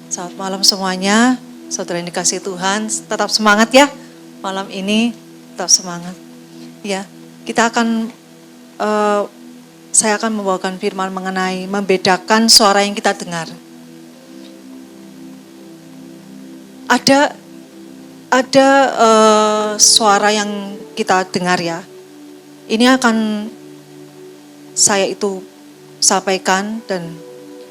Selamat malam semuanya, saudara yang dikasihi Tuhan, tetap semangat ya, malam ini tetap semangat. Ya, kita akan, saya akan membawakan firman mengenai membedakan suara yang kita dengar. Ada suara yang kita dengar ya, ini akan saya itu sampaikan dan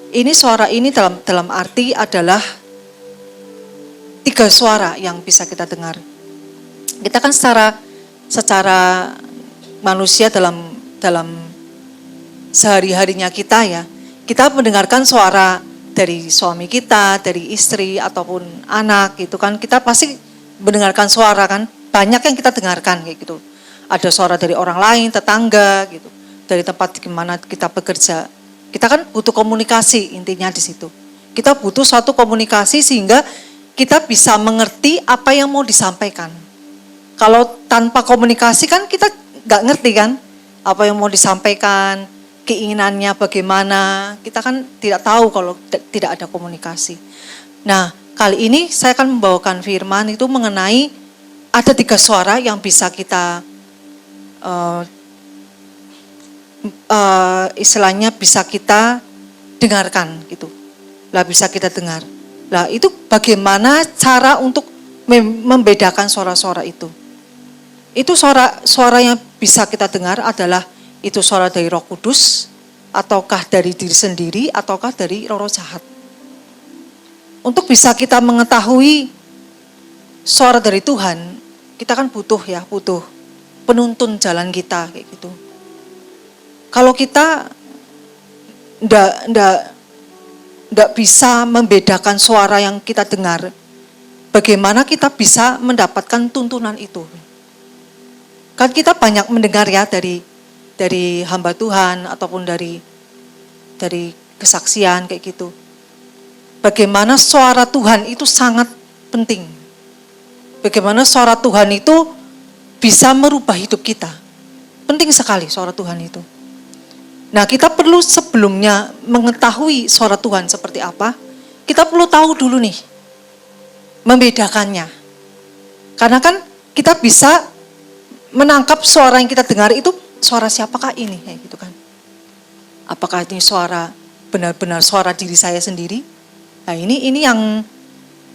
ini suara ini dalam arti adalah 3 suara yang bisa kita dengar. Kita kan secara manusia dalam sehari-harinya kita ya, kita mendengarkan suara dari suami kita, dari istri ataupun anak gitu kan, kita pasti mendengarkan suara kan, banyak yang kita dengarkan kayak gitu. Ada suara dari orang lain, tetangga gitu, dari tempat di mana kita bekerja. Kita kan butuh komunikasi intinya di situ. Kita butuh suatu komunikasi sehingga kita bisa mengerti apa yang mau disampaikan. Kalau tanpa komunikasi kan kita nggak ngerti kan apa yang mau disampaikan, keinginannya bagaimana. Kita kan tidak tahu kalau tidak ada komunikasi. Nah, kali ini saya akan membawakan firman itu mengenai ada 3 suara yang bisa kita istilahnya bisa kita dengarkan gitu. Lah bisa kita dengar. Lah itu bagaimana cara untuk membedakan suara-suara itu. Itu suara yang bisa kita dengar adalah itu suara dari Roh Kudus, ataukah dari diri sendiri, ataukah dari roh jahat. Untuk bisa kita mengetahui suara dari Tuhan, kita kan butuh penuntun jalan kita kayak gitu. Kalau kita ndak bisa membedakan suara yang kita dengar, bagaimana kita bisa mendapatkan tuntunan itu? Kan kita banyak mendengar ya dari hamba Tuhan ataupun dari kesaksian kayak gitu. Bagaimana suara Tuhan itu sangat penting. Bagaimana suara Tuhan itu bisa merubah hidup kita. Penting sekali suara Tuhan itu. Nah, kita perlu sebelumnya mengetahui suara Tuhan seperti apa, kita perlu tahu dulu nih, membedakannya. Karena kan kita bisa menangkap suara yang kita dengar itu, suara siapakah ini, kayak gitu kan. Apakah ini suara, benar-benar suara diri saya sendiri? Nah, ini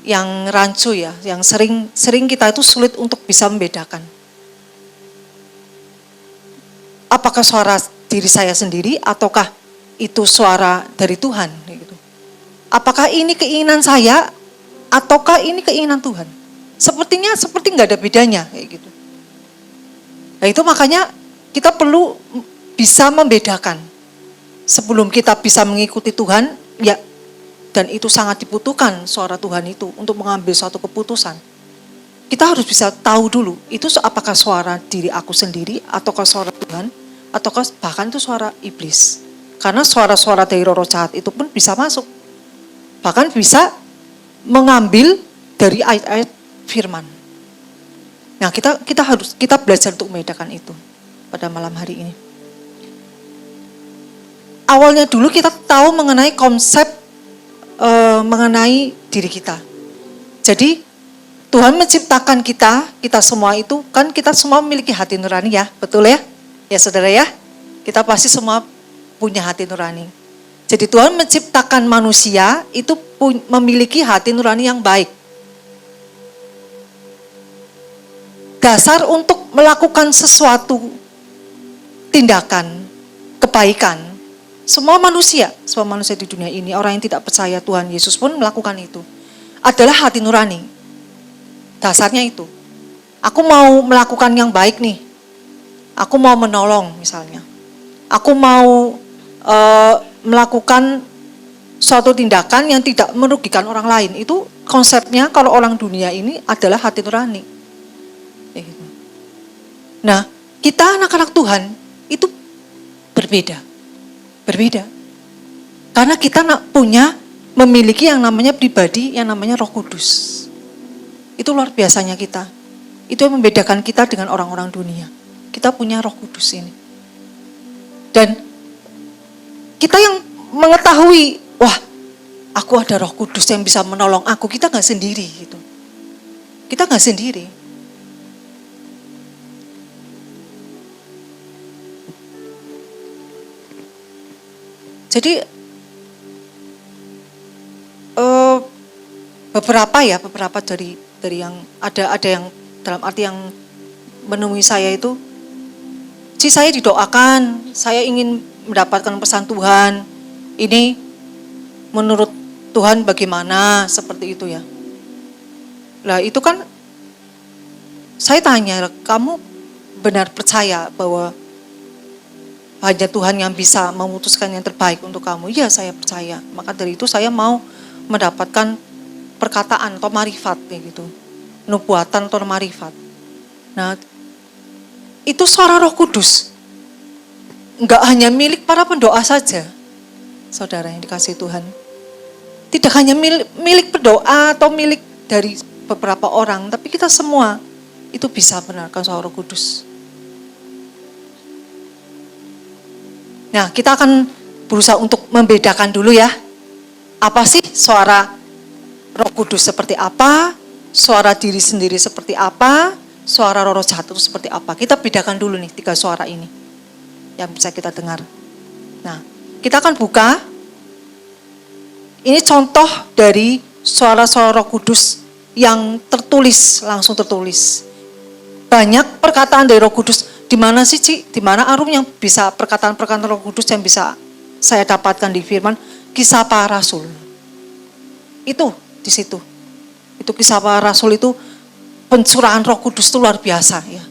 yang rancu ya, yang sering kita itu sulit untuk bisa membedakan. Apakah suara diri saya sendiri ataukah itu suara dari Tuhan gitu. Apakah ini keinginan saya ataukah ini keinginan Tuhan? Seperti nggak ada bedanya kayak gitu. Nah itu makanya kita perlu bisa membedakan sebelum kita bisa mengikuti Tuhan ya, dan itu sangat dibutuhkan suara Tuhan itu untuk mengambil suatu keputusan. Kita harus bisa tahu dulu itu apakah suara diri aku sendiri ataukah suara Tuhan, ataukah bahkan itu suara iblis. Karena suara-suara dari roh jahat itu pun bisa masuk. Bahkan bisa mengambil dari ayat-ayat firman. Nah, kita belajar untuk membedakan itu pada malam hari ini. Awalnya dulu kita tahu mengenai konsep mengenai diri kita. Jadi Tuhan menciptakan kita semua itu kan kita semua memiliki hati nurani ya, betul ya? Ya saudara ya, kita pasti semua punya hati nurani. Jadi Tuhan menciptakan manusia itu memiliki hati nurani yang baik. Dasar untuk melakukan sesuatu tindakan kebaikan, semua manusia di dunia ini, orang yang tidak percaya Tuhan Yesus pun melakukan itu. Adalah hati nurani. Dasarnya itu. Aku mau melakukan yang baik nih. Aku mau menolong misalnya. Aku mau melakukan suatu tindakan yang tidak merugikan orang lain. Itu konsepnya kalau orang dunia ini adalah hati nurani. Nah, kita anak-anak Tuhan itu berbeda. Karena kita memiliki yang namanya pribadi, yang namanya Roh Kudus. Itu luar biasanya kita. Itu yang membedakan kita dengan orang-orang dunia. Kita punya Roh Kudus ini. Dan kita yang mengetahui, wah Aku ada Roh Kudus yang bisa menolong aku. Kita nggak sendiri gitu. Kita nggak sendiri. Jadi beberapa dari yang ada yang dalam arti yang menemui saya itu, saya didoakan, saya ingin mendapatkan pesan Tuhan. Ini menurut Tuhan bagaimana, seperti itu ya. Lah itu kan saya tanya, kamu benar percaya bahwa hanya Tuhan yang bisa memutuskan yang terbaik untuk kamu? Iya, saya percaya. Maka dari itu saya mau mendapatkan perkataan atau marifat kayak gitu. Nubuatan atau marifat. Nah, itu suara Roh Kudus. Enggak hanya milik para pendoa saja. Saudara yang dikasihi Tuhan. Tidak hanya milik pendoa atau milik dari beberapa orang, tapi kita semua itu bisa benarkan suara Roh Kudus. Nah, kita akan berusaha untuk membedakan dulu ya. Apa sih suara Roh Kudus seperti apa? Suara diri sendiri seperti apa? Suara roh jahat itu seperti apa? Kita bedakan dulu nih 3 suara ini yang bisa kita dengar. Nah, kita akan buka. Ini contoh dari suara-suara Roh Kudus yang tertulis, langsung tertulis. Banyak perkataan dari Roh Kudus. Di mana sih, Ci? Di mana Arum yang bisa perkataan-perkataan Roh Kudus yang bisa saya dapatkan di firman? Kisah Para Rasul. Itu di situ. Itu Kisah Para Rasul itu pencurahan Roh Kudus itu luar biasa ya.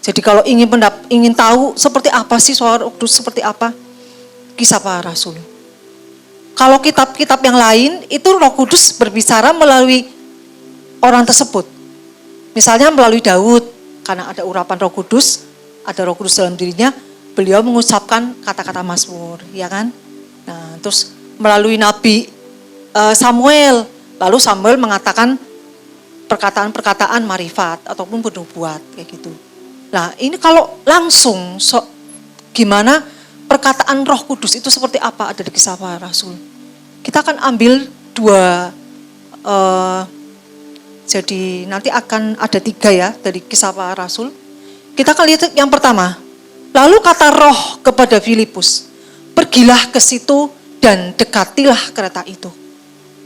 Jadi kalau ingin tahu seperti apa sih suara Roh Kudus, seperti apa? Kisah Para Rasul. Kalau kitab-kitab yang lain itu Roh Kudus berbicara melalui orang tersebut. Misalnya melalui Daud, karena ada urapan Roh Kudus, ada Roh Kudus dalam dirinya, beliau mengucapkan kata-kata Mazmur, ya kan? Nah, terus melalui Nabi Samuel, lalu Samuel mengatakan perkataan-perkataan marifat ataupun penubuat kayak gitu. Nah, ini kalau langsung gimana perkataan Roh Kudus itu seperti apa ada di Kisah Para Rasul. Kita akan ambil 2 jadi nanti akan ada 3 ya dari Kisah Para Rasul. Kita akan lihat yang pertama. Lalu kata Roh kepada Filipus, pergilah ke situ dan dekatilah kereta itu.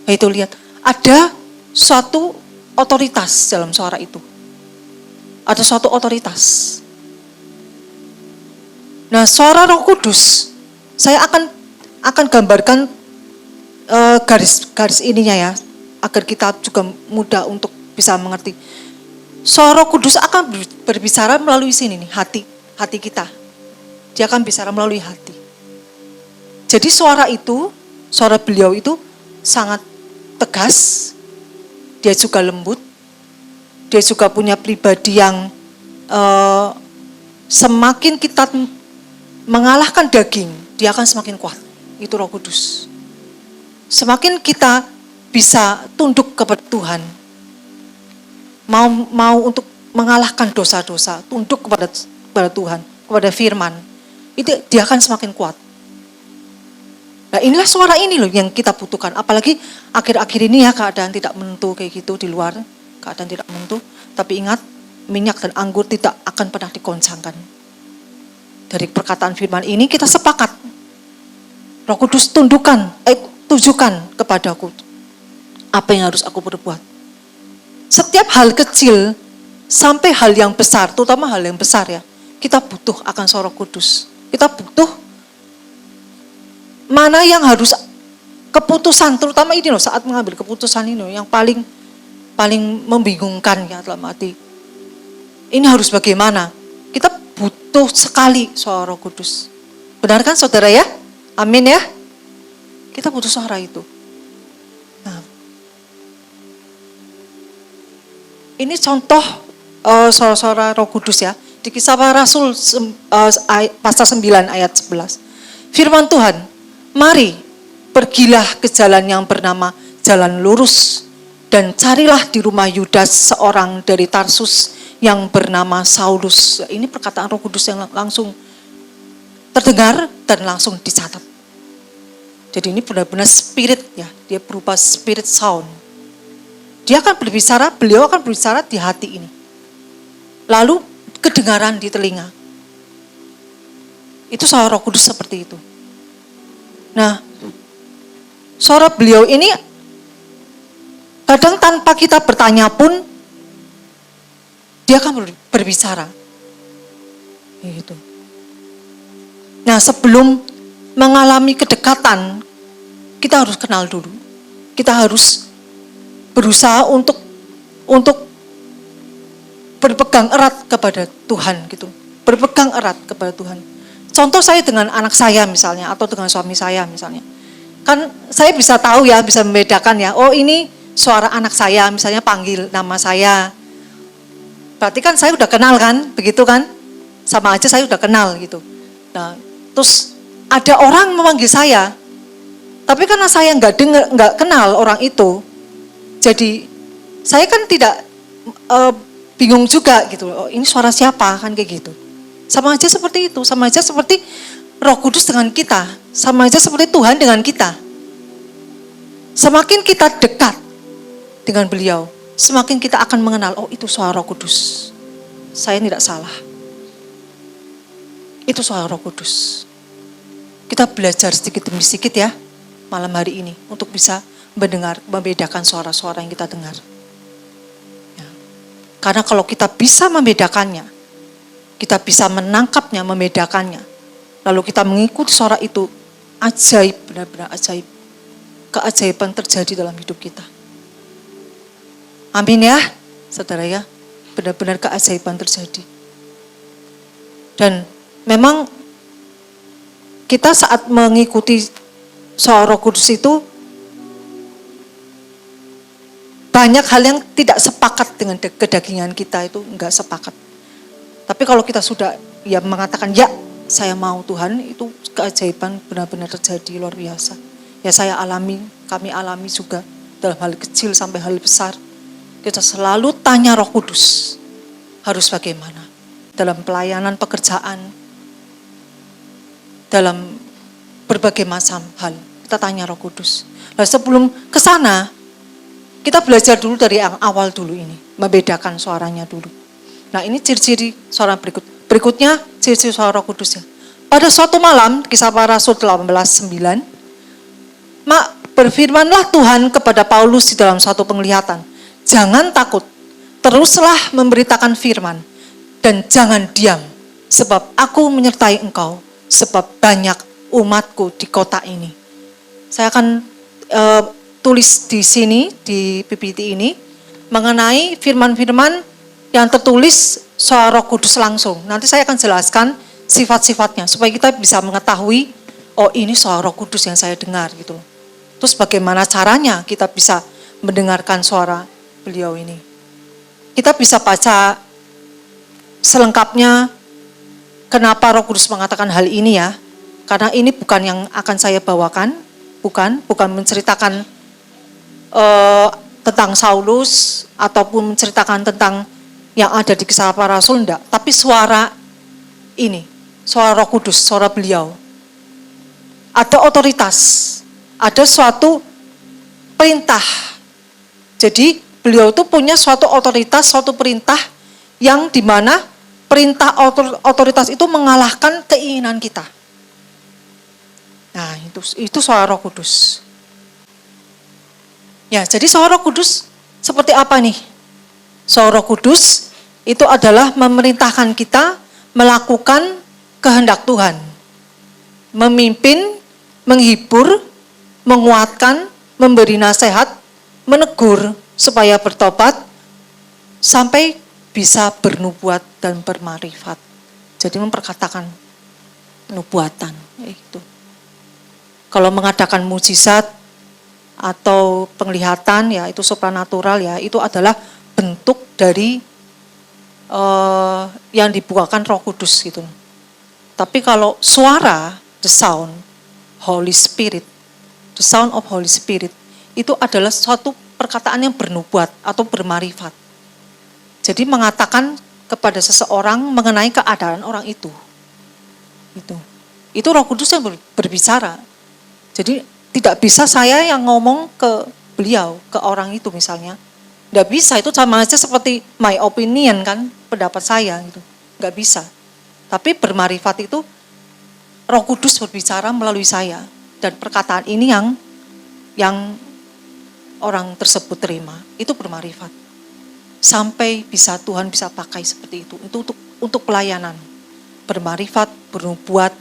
Nah, itu lihat, ada suatu otoritas dalam suara itu. Ada suatu otoritas. Nah, suara Roh Kudus, saya akan gambarkan garis ininya ya, agar kita juga mudah untuk bisa mengerti. Suara Roh Kudus akan berbicara melalui sini nih, hati kita. Dia akan bicara melalui hati. Jadi suara beliau itu sangat tegas, dia juga lembut, dia juga punya pribadi yang semakin kita mengalahkan daging, dia akan semakin kuat. Itu Roh Kudus. Semakin kita bisa tunduk kepada Tuhan, mau untuk mengalahkan dosa-dosa, tunduk kepada Tuhan, kepada firman, itu dia akan semakin kuat. Nah, inilah suara ini loh yang kita butuhkan. Apalagi akhir-akhir ini ya, keadaan tidak menentu kayak gitu di luar, keadaan tidak menentu. Tapi ingat, minyak dan anggur tidak akan pernah dikoncangkan. Dari perkataan firman ini kita sepakat. Roh Kudus tujukan kepadaku apa yang harus aku perbuat. Setiap hal kecil sampai hal yang besar, terutama hal yang besar ya, kita butuh akan suara Roh Kudus. Kita butuh mana yang harus keputusan, terutama ini loh, saat mengambil keputusan ini yang paling membingungkan ya dalam arti. Ini harus bagaimana? Kita butuh sekali suara Roh Kudus. Benar kan saudara ya? Amin ya. Kita butuh suara itu. Nah, ini contoh suara Roh Kudus ya. Di Kisah Para Rasul pasal 9 ayat 11. Firman Tuhan, mari pergilah ke jalan yang bernama jalan lurus dan carilah di rumah Yudas seorang dari Tarsus yang bernama Saulus. Ini perkataan Roh Kudus yang langsung terdengar dan langsung dicatat. Jadi ini benar-benar spirit ya, dia berupa spirit sound. Dia akan berbicara, beliau akan berbicara di hati ini. Lalu kedengaran di telinga. Itu suara Roh Kudus seperti itu. Nah, suara beliau ini kadang tanpa kita bertanya pun dia akan berbicara. Gitu. Nah, sebelum mengalami kedekatan, kita harus kenal dulu. Kita harus berusaha untuk berpegang erat kepada Tuhan gitu. Berpegang erat kepada Tuhan. Contoh saya dengan anak saya misalnya, atau dengan suami saya misalnya. Kan saya bisa tahu ya, bisa membedakan ya, oh ini suara anak saya, misalnya panggil nama saya. Berarti kan saya udah kenal kan, begitu kan? Sama aja saya udah kenal gitu. Nah, terus ada orang memanggil saya, tapi karena saya nggak kenal orang itu, jadi saya kan tidak bingung juga gitu. Oh, ini suara siapa kan kayak gitu. Sama aja seperti itu, sama aja seperti Roh Kudus dengan kita, sama aja seperti Tuhan dengan kita. Semakin kita dekat dengan beliau, semakin kita akan mengenal, oh itu suara Roh Kudus. Saya tidak salah. Itu suara Roh Kudus. Kita belajar sedikit demi sedikit ya, malam hari ini, untuk bisa mendengar, membedakan suara-suara yang kita dengar. Ya. Karena kalau kita bisa membedakannya, kita bisa menangkapnya, membedakannya, lalu kita mengikuti suara itu, ajaib, benar-benar ajaib. Keajaiban terjadi dalam hidup kita. Amin ya, saudara ya. Benar-benar keajaiban terjadi. Dan memang kita saat mengikuti suara Roh Kudus itu, banyak hal yang tidak sepakat dengan kedagingan kita, itu enggak sepakat. Tapi kalau kita sudah ya mengatakan, ya saya mau Tuhan, itu keajaiban benar-benar terjadi luar biasa. Ya saya alami, kami alami juga dalam hal kecil sampai hal besar. Kita selalu tanya Roh Kudus, harus bagaimana dalam pelayanan pekerjaan, dalam berbagai macam hal. Kita tanya Roh Kudus. Nah, sebelum ke sana, kita belajar dulu dari yang awal dulu ini, membedakan suaranya dulu. Nah, ini ciri-ciri suara berikutnya, ciri-ciri suara Roh Kudus ya. Pada suatu malam, Kisah Para Rasul 18:9, berfirmanlah Tuhan kepada Paulus di dalam suatu penglihatan, jangan takut, teruslah memberitakan firman, dan jangan diam, sebab aku menyertai engkau, sebab banyak umatku di kota ini. Saya akan tulis di sini, di PPT ini, mengenai firman-firman yang tertulis suara Roh Kudus langsung. Nanti saya akan jelaskan sifat-sifatnya, supaya kita bisa mengetahui, oh ini suara Roh Kudus yang saya dengar gitu. Terus bagaimana caranya kita bisa mendengarkan suara beliau ini. Kita bisa baca selengkapnya kenapa Roh Kudus mengatakan hal ini ya. Karena ini bukan yang akan saya bawakan, bukan menceritakan tentang Saulus ataupun menceritakan tentang yang ada di Kisah Para Rasul, enggak. Tapi suara ini, suara Roh Kudus, suara beliau. Ada otoritas, ada suatu perintah. Jadi beliau itu punya suatu otoritas, suatu perintah yang dimana perintah otoritas itu mengalahkan keinginan kita. Nah, itu suara Roh Kudus. Ya, jadi suara Roh Kudus seperti apa nih? Suara Roh Kudus itu adalah memerintahkan kita melakukan kehendak Tuhan. Memimpin, menghibur, menguatkan, memberi nasihat, menegur supaya bertobat sampai bisa bernubuat dan bermarifat. Jadi memperkatakan nubuatan itu. Kalau mengadakan mujizat atau penglihatan ya itu supranatural ya, itu adalah bentuk dari yang dibukakan Roh Kudus gitu. Tapi kalau suara, the sound, Holy Spirit, the sound of Holy Spirit, itu adalah suatu perkataan yang bernubuat atau bermarifat. Jadi mengatakan kepada seseorang mengenai keadaan orang itu. Itu Roh Kudus yang berbicara. Jadi tidak bisa saya yang ngomong ke beliau, ke orang itu misalnya. Nggak bisa, itu sama aja seperti my opinion kan, pendapat saya gitu. Nggak bisa. Tapi bermarifat itu Roh Kudus berbicara melalui saya. Dan perkataan ini yang orang tersebut terima, itu bermarifat. Sampai bisa Tuhan bisa pakai seperti itu. Itu untuk pelayanan. Bermarifat, bernubuat,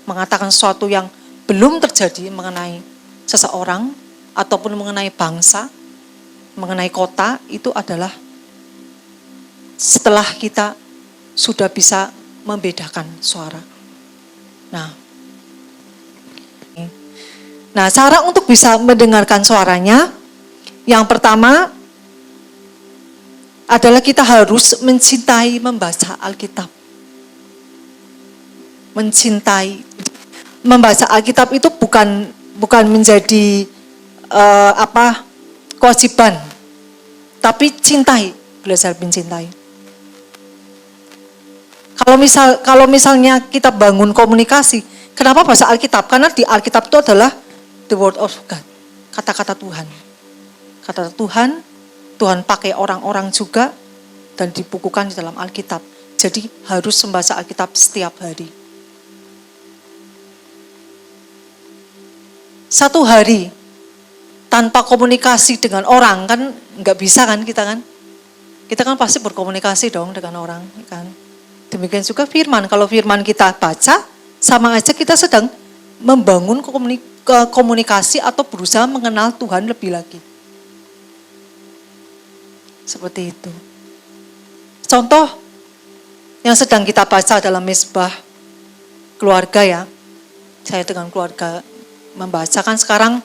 mengatakan sesuatu yang belum terjadi mengenai seseorang ataupun mengenai bangsa, mengenai kota, itu adalah setelah kita sudah bisa membedakan suara. Nah, cara untuk bisa mendengarkan suaranya, yang pertama adalah kita harus mencintai membaca Alkitab. Mencintai, membaca Alkitab itu bukan menjadi kewajiban, tapi cintai, belajar mencintai. Kalau misalnya kita bangun komunikasi, kenapa bahasa Alkitab? Karena di Alkitab itu adalah the word of God, kata-kata Tuhan. Kata Tuhan, Tuhan pakai orang-orang juga dan dibukukan di dalam Alkitab. Jadi harus membaca Alkitab setiap hari. Satu hari tanpa komunikasi dengan orang kan nggak bisa kan kita kan? Kita kan pasti berkomunikasi dong dengan orang kan. Demikian juga firman. Kalau firman kita baca, sama aja kita sedang membangun komunikasi atau berusaha mengenal Tuhan lebih lagi. Seperti itu. Contoh yang sedang kita baca dalam Mezbah keluarga ya. Saya dengan keluarga membacakan sekarang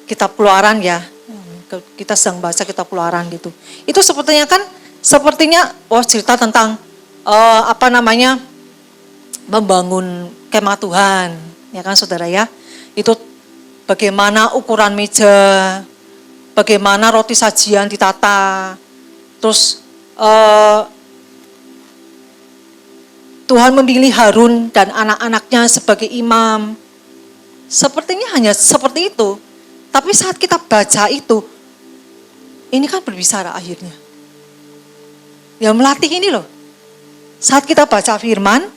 kitab Keluaran ya. Kita sedang baca kitab Keluaran gitu. Itu sepertinya cerita tentang membangun kemah Tuhan, ya kan saudara ya. Itu bagaimana ukuran meja, bagaimana roti sajian ditata, terus Tuhan memilih Harun dan anak-anaknya sebagai imam. Sepertinya hanya seperti itu. Tapi saat kita baca itu, ini kan berbicara akhirnya. Ya melatih ini loh. Saat kita baca firman,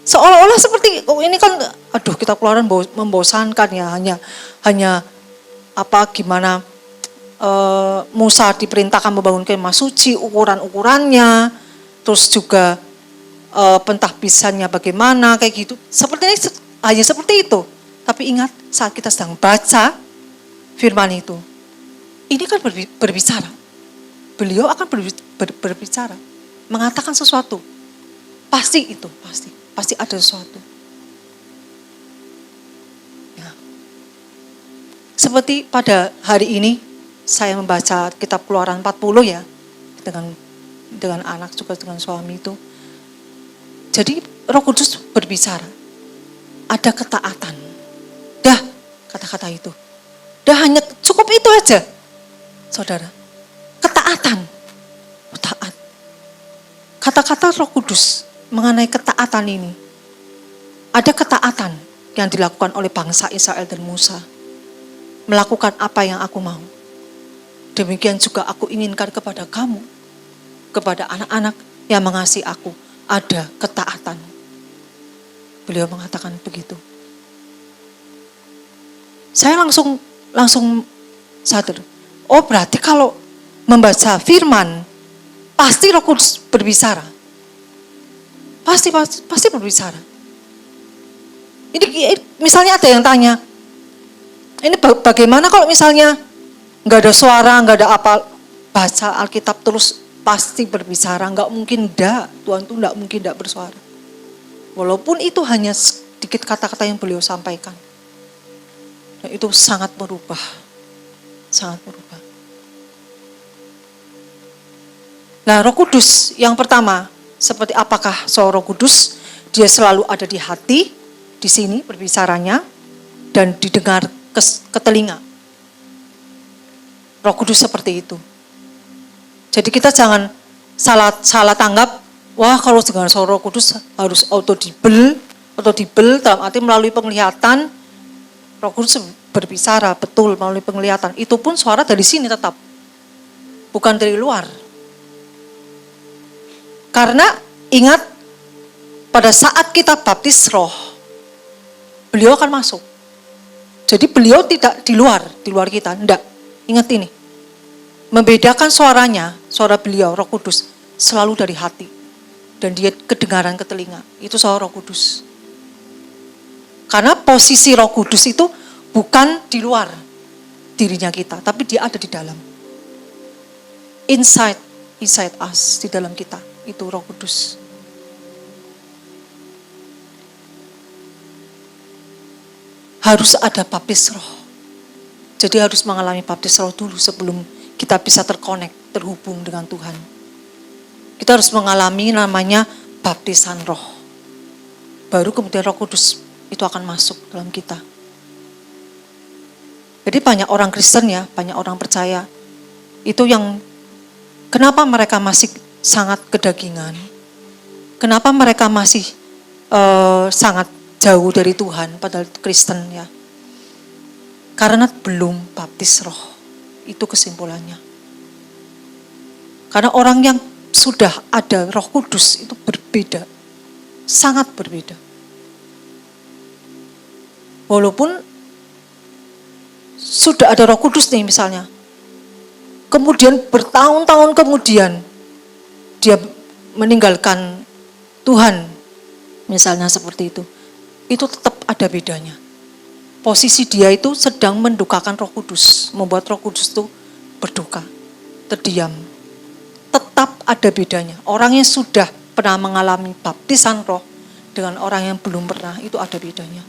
seolah-olah seperti ini kan, kita Keluaran membosankan ya, hanya gimana Musa diperintahkan membangun kemah suci, ukurannya, terus juga pentahbisannya bagaimana kayak gitu. Sepertinya hanya seperti itu. Tapi ingat, saat kita sedang baca firman itu, ini kan berbicara. Beliau akan berbicara, mengatakan sesuatu. Pasti ada sesuatu. Ya. Seperti pada hari ini, saya membaca kitab Keluaran 40 ya, dengan anak juga dengan suami itu. Jadi Roh Kudus berbicara, ada ketaatan. Dah, kata-kata itu. Dah hanya cukup itu aja, saudara. Ketaatan, taat. Kata-kata Roh Kudus mengenai ketaatan ini. Ada ketaatan yang dilakukan oleh bangsa Israel dan Musa. Melakukan apa yang aku mau. Demikian juga aku inginkan kepada kamu, kepada anak-anak yang mengasihi aku. Ada ketaatan. Beliau mengatakan begitu. Saya langsung sadar. Oh berarti kalau membaca firman, pasti Roh Kudus berbicara. Pasti berbicara. Ini misalnya ada yang tanya, ini bagaimana kalau misalnya nggak ada suara, nggak ada apa, baca Alkitab terus pasti berbicara? Nggak mungkin enggak, Tuhan tuh nggak mungkin enggak bersuara. Walaupun itu hanya sedikit kata-kata yang beliau sampaikan. Dan itu sangat merubah. Nah, Roh Kudus yang pertama, seperti apakah Roh Kudus? Dia selalu ada di hati, di sini berbicaranya, dan didengar ke telinga. Roh Kudus seperti itu. Jadi kita jangan salah tanggap, wah kalau dengar suara Roh Kudus harus audible, Audible dalam arti melalui penglihatan, Roh Kudus berbicara betul melalui penglihatan. Itu pun suara dari sini tetap, bukan dari luar. Karena ingat, pada saat kita baptis roh, beliau akan masuk. Jadi beliau tidak di luar kita, enggak. Ingat ini, membedakan suaranya, suara beliau, Roh Kudus, selalu dari hati. Dan dia kedengaran ke telinga, itu suara Roh Kudus. Karena posisi Roh Kudus itu bukan di luar dirinya kita, tapi dia ada di dalam. Inside us, di dalam kita, itu Roh Kudus. Harus ada baptis roh. Jadi harus mengalami baptis roh dulu sebelum kita bisa terhubung dengan Tuhan. Kita harus mengalami namanya baptisan roh. Baru kemudian Roh Kudus itu akan masuk dalam kita. Jadi banyak orang Kristen ya, banyak orang percaya, itu yang kenapa mereka masih sangat kedagingan, kenapa mereka masih sangat jauh dari Tuhan, padahal Kristen ya. Karena belum baptis roh, itu kesimpulannya. Karena orang yang sudah ada Roh Kudus itu berbeda, sangat berbeda. Walaupun sudah ada Roh Kudus nih misalnya, kemudian bertahun-tahun kemudian dia meninggalkan Tuhan, misalnya seperti itu tetap ada bedanya. Posisi dia itu sedang mendukakan Roh Kudus, membuat Roh Kudus itu berduka, terdiam. Tetap ada bedanya. Orang yang sudah pernah mengalami baptisan roh dengan orang yang belum pernah, itu ada bedanya.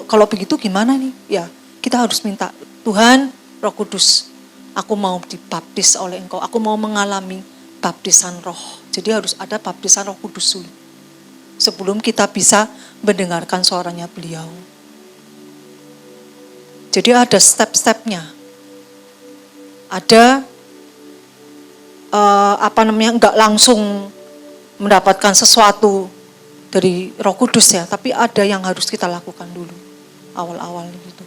Kalau begitu gimana nih? Ya, kita harus minta, Tuhan, Roh Kudus, aku mau dibaptis oleh Engkau, aku mau mengalami baptisan roh. Jadi harus ada baptisan Roh Kudus dulu, sebelum kita bisa mendengarkan suaranya beliau. Jadi ada step-stepnya. Ada enggak langsung mendapatkan sesuatu dari Roh Kudus ya, tapi ada yang harus kita lakukan dulu awal-awal gitu.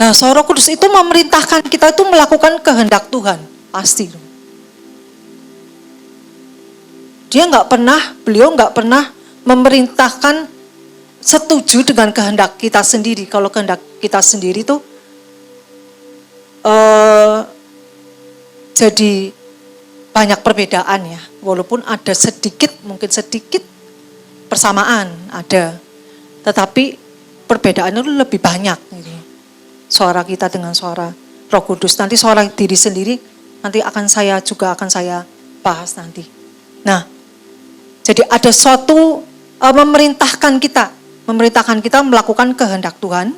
Nah, Roh Kudus itu memerintahkan kita itu melakukan kehendak Tuhan, pasti. Beliau nggak pernah memerintahkan setuju dengan kehendak kita sendiri. Kalau kehendak kita sendiri tuh jadi banyak perbedaan ya, walaupun ada mungkin sedikit persamaan ada, tetapi perbedaannya lebih banyak gitu. Suara kita dengan suara Roh Kudus, nanti suara diri sendiri nanti akan saya bahas nanti. Nah, jadi ada suatu memerintahkan kita melakukan kehendak Tuhan.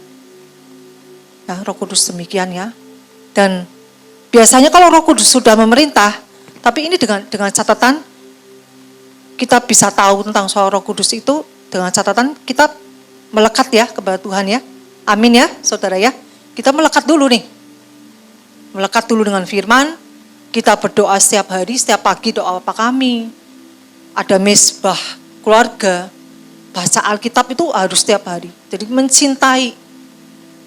Ya, Roh Kudus demikian ya. Dan biasanya kalau Roh Kudus sudah memerintah, tapi ini dengan catatan kita bisa tahu tentang suara Roh Kudus itu dengan catatan kita melekat ya kepada Tuhan ya. Amin ya, saudara ya. Kita melekat dulu nih. Melekat dulu dengan firman, kita berdoa setiap hari, setiap pagi doa Bapa Kami. Ada mesbah keluarga, baca Alkitab itu harus setiap hari. Jadi mencintai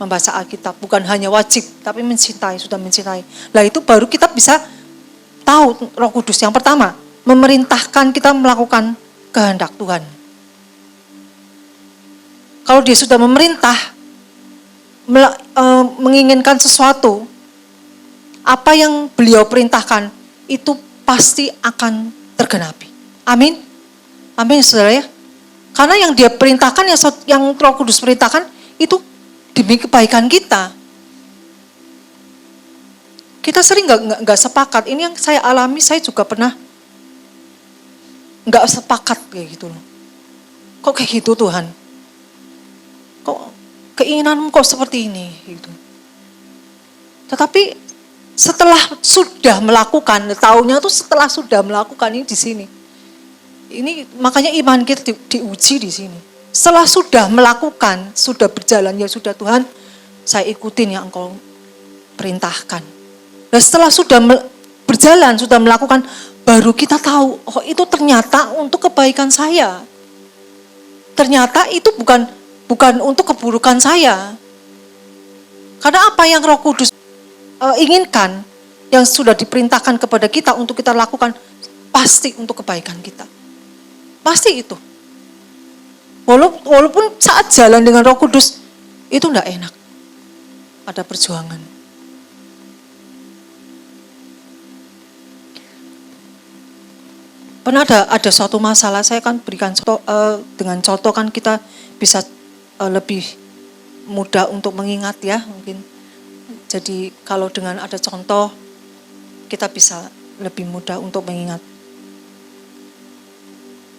membaca Alkitab, bukan hanya wajib, tapi sudah mencintai. Lah itu baru kita bisa tahu Roh Kudus. Yang pertama, memerintahkan kita melakukan kehendak Tuhan. Kalau dia sudah memerintah, menginginkan sesuatu, apa yang beliau perintahkan, itu pasti akan tergenapi. Amin. Amin saudara ya. Karena yang dia perintahkan, yang Roh Kudus perintahkan, itu demi kebaikan kita. Kita sering nggak sepakat. Ini yang saya alami, saya juga pernah nggak sepakat kayak gitu loh. Kok kayak gitu Tuhan? Kok keinginanmu kok seperti ini? Gitu. Tetapi setelah sudah melakukan, taunya tuh setelah sudah melakukan ini di sini. Ini makanya iman kita diuji di sini. Setelah sudah melakukan, sudah berjalan, ya sudah Tuhan, saya ikutin yang Engkau perintahkan. Dan setelah sudah berjalan, sudah melakukan, baru kita tahu, oh itu ternyata untuk kebaikan saya. Ternyata itu bukan untuk keburukan saya. Karena apa yang Roh Kudus inginkan, yang sudah diperintahkan kepada kita untuk kita lakukan, pasti untuk kebaikan kita. Pasti itu. Walaupun saat jalan dengan Roh Kudus, itu enggak enak. Ada perjuangan. Pernah ada suatu masalah, saya kan berikan contoh, dengan contoh kan kita bisa lebih mudah untuk mengingat ya mungkin. Jadi kalau dengan ada contoh, kita bisa lebih mudah untuk mengingat.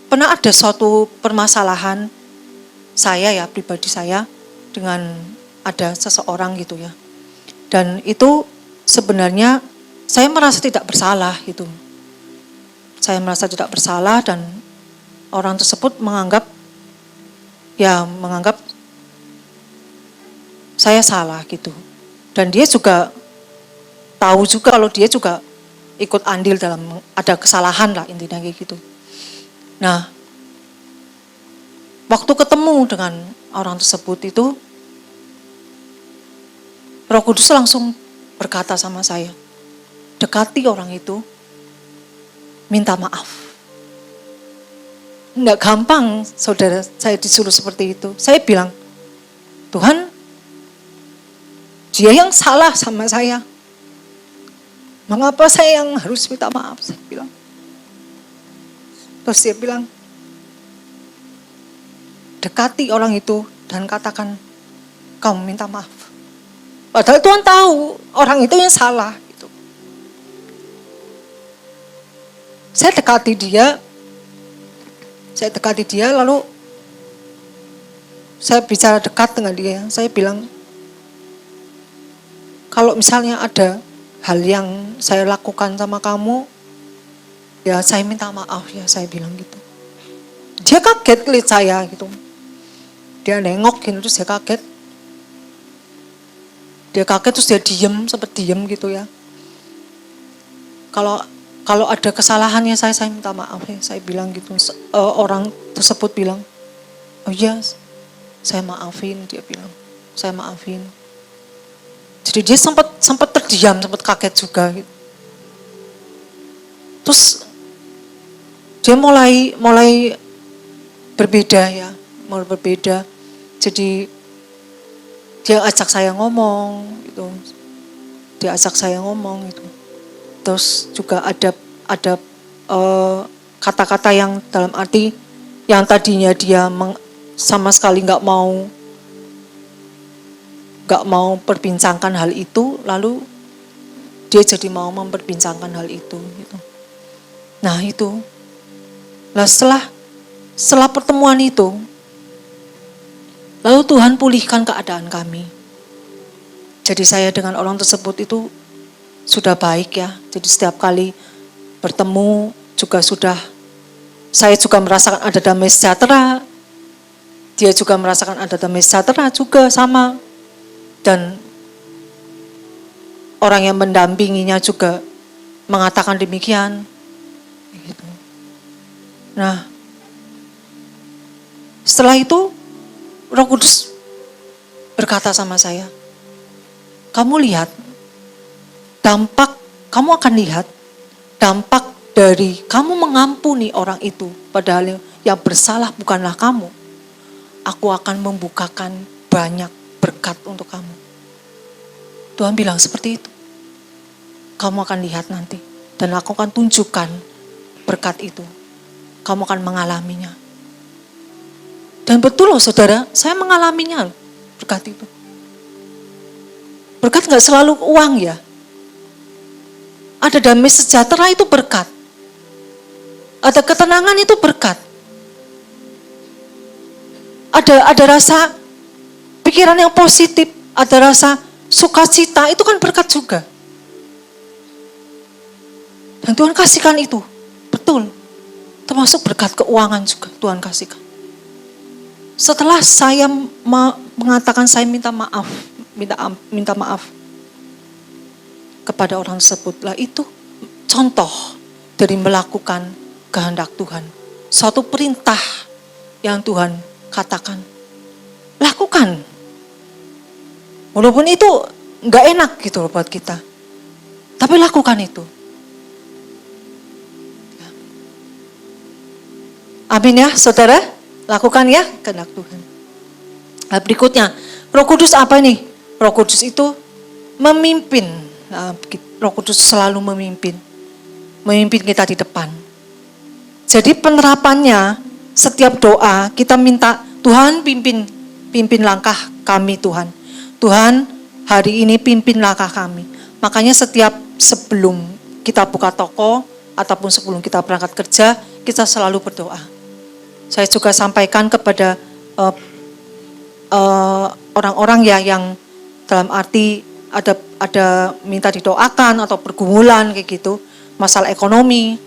Pernah ada suatu permasalahan saya ya, pribadi saya, dengan ada seseorang gitu ya. Dan itu sebenarnya saya merasa tidak bersalah gitu. Saya merasa tidak bersalah dan orang tersebut menganggap saya salah gitu. Dan dia juga tahu juga kalau dia juga ikut andil dalam ada kesalahan lah intinya kayak gitu. Nah, waktu ketemu dengan orang tersebut itu, Roh Kudus langsung berkata sama saya, dekati orang itu, minta maaf. Enggak gampang saudara saya disuruh seperti itu. Saya bilang, Tuhan, dia yang salah sama saya. Mengapa saya yang harus minta maaf? Saya bilang. Terus dia bilang, dekati orang itu dan katakan, kamu minta maaf. Padahal Tuhan tahu orang itu yang salah. Gitu. Saya dekati dia lalu saya bicara dekat dengan dia. Saya bilang, kalau misalnya ada hal yang saya lakukan sama kamu, ya saya minta maaf ya, saya bilang gitu. Dia kaget lihat saya gitu. Dia nengok gitu terus dia kaget. Dia kaget terus dia sempat diem gitu ya. Kalau ada kesalahannya saya minta maaf ya, saya bilang gitu. Orang tersebut bilang, oh iya, saya maafin, dia bilang, saya maafin. Jadi dia sempat terdiam, sempat kaget juga gitu. Terus dia mulai berbeda ya, mulai berbeda. Jadi dia ajak saya ngomong gitu. Gitu. Terus juga ada kata-kata yang dalam arti yang tadinya dia sama sekali nggak mau perbincangkan hal itu, lalu dia jadi mau memperbincangkan hal itu gitu. Nah itu, nah setelah pertemuan itu, lalu Tuhan pulihkan keadaan kami. Jadi saya dengan orang tersebut itu sudah baik ya. Jadi setiap kali bertemu juga saya juga merasakan ada damai sejahtera. Dia juga merasakan ada damai sejahtera juga sama. Dan orang yang mendampinginya juga mengatakan demikian. Gitu. Nah, setelah itu Roh Kudus berkata sama saya, kamu akan lihat dampak dari kamu mengampuni orang itu, padahal yang bersalah bukanlah kamu. Aku akan membukakan banyak berkat untuk kamu. Tuhan bilang seperti itu. Kamu akan lihat nanti, dan aku akan tunjukkan berkat itu. Kamu akan mengalaminya. Dan betul loh saudara, saya mengalaminya berkat itu. Berkat gak selalu uang ya. Ada damai sejahtera itu berkat. Ada ketenangan itu berkat. Ada rasa pikiran yang positif, ada rasa sukacita, itu kan berkat juga. Dan Tuhan kasihkan itu, betul. Termasuk berkat keuangan juga Tuhan kasihkan. Setelah saya mengatakan saya minta maaf kepada orang tersebut, lah itu contoh dari melakukan kehendak Tuhan. Suatu perintah yang Tuhan katakan, lakukan. Walaupun itu nggak enak gitu loh buat kita. Tapi lakukan itu. Amin ya saudara, lakukan ya kehendak Tuhan. Nah, berikutnya, Roh Kudus apa nih? Roh Kudus itu memimpin. Nah, Roh Kudus selalu memimpin kita di depan. Jadi penerapannya, setiap doa kita minta Tuhan pimpin langkah kami Tuhan. Tuhan hari ini pimpin langkah kami. Makanya sebelum kita buka toko ataupun sebelum kita berangkat kerja, kita selalu berdoa. Saya juga sampaikan kepada orang-orang ya yang dalam arti ada minta didoakan atau pergumulan kayak gitu, masalah ekonomi.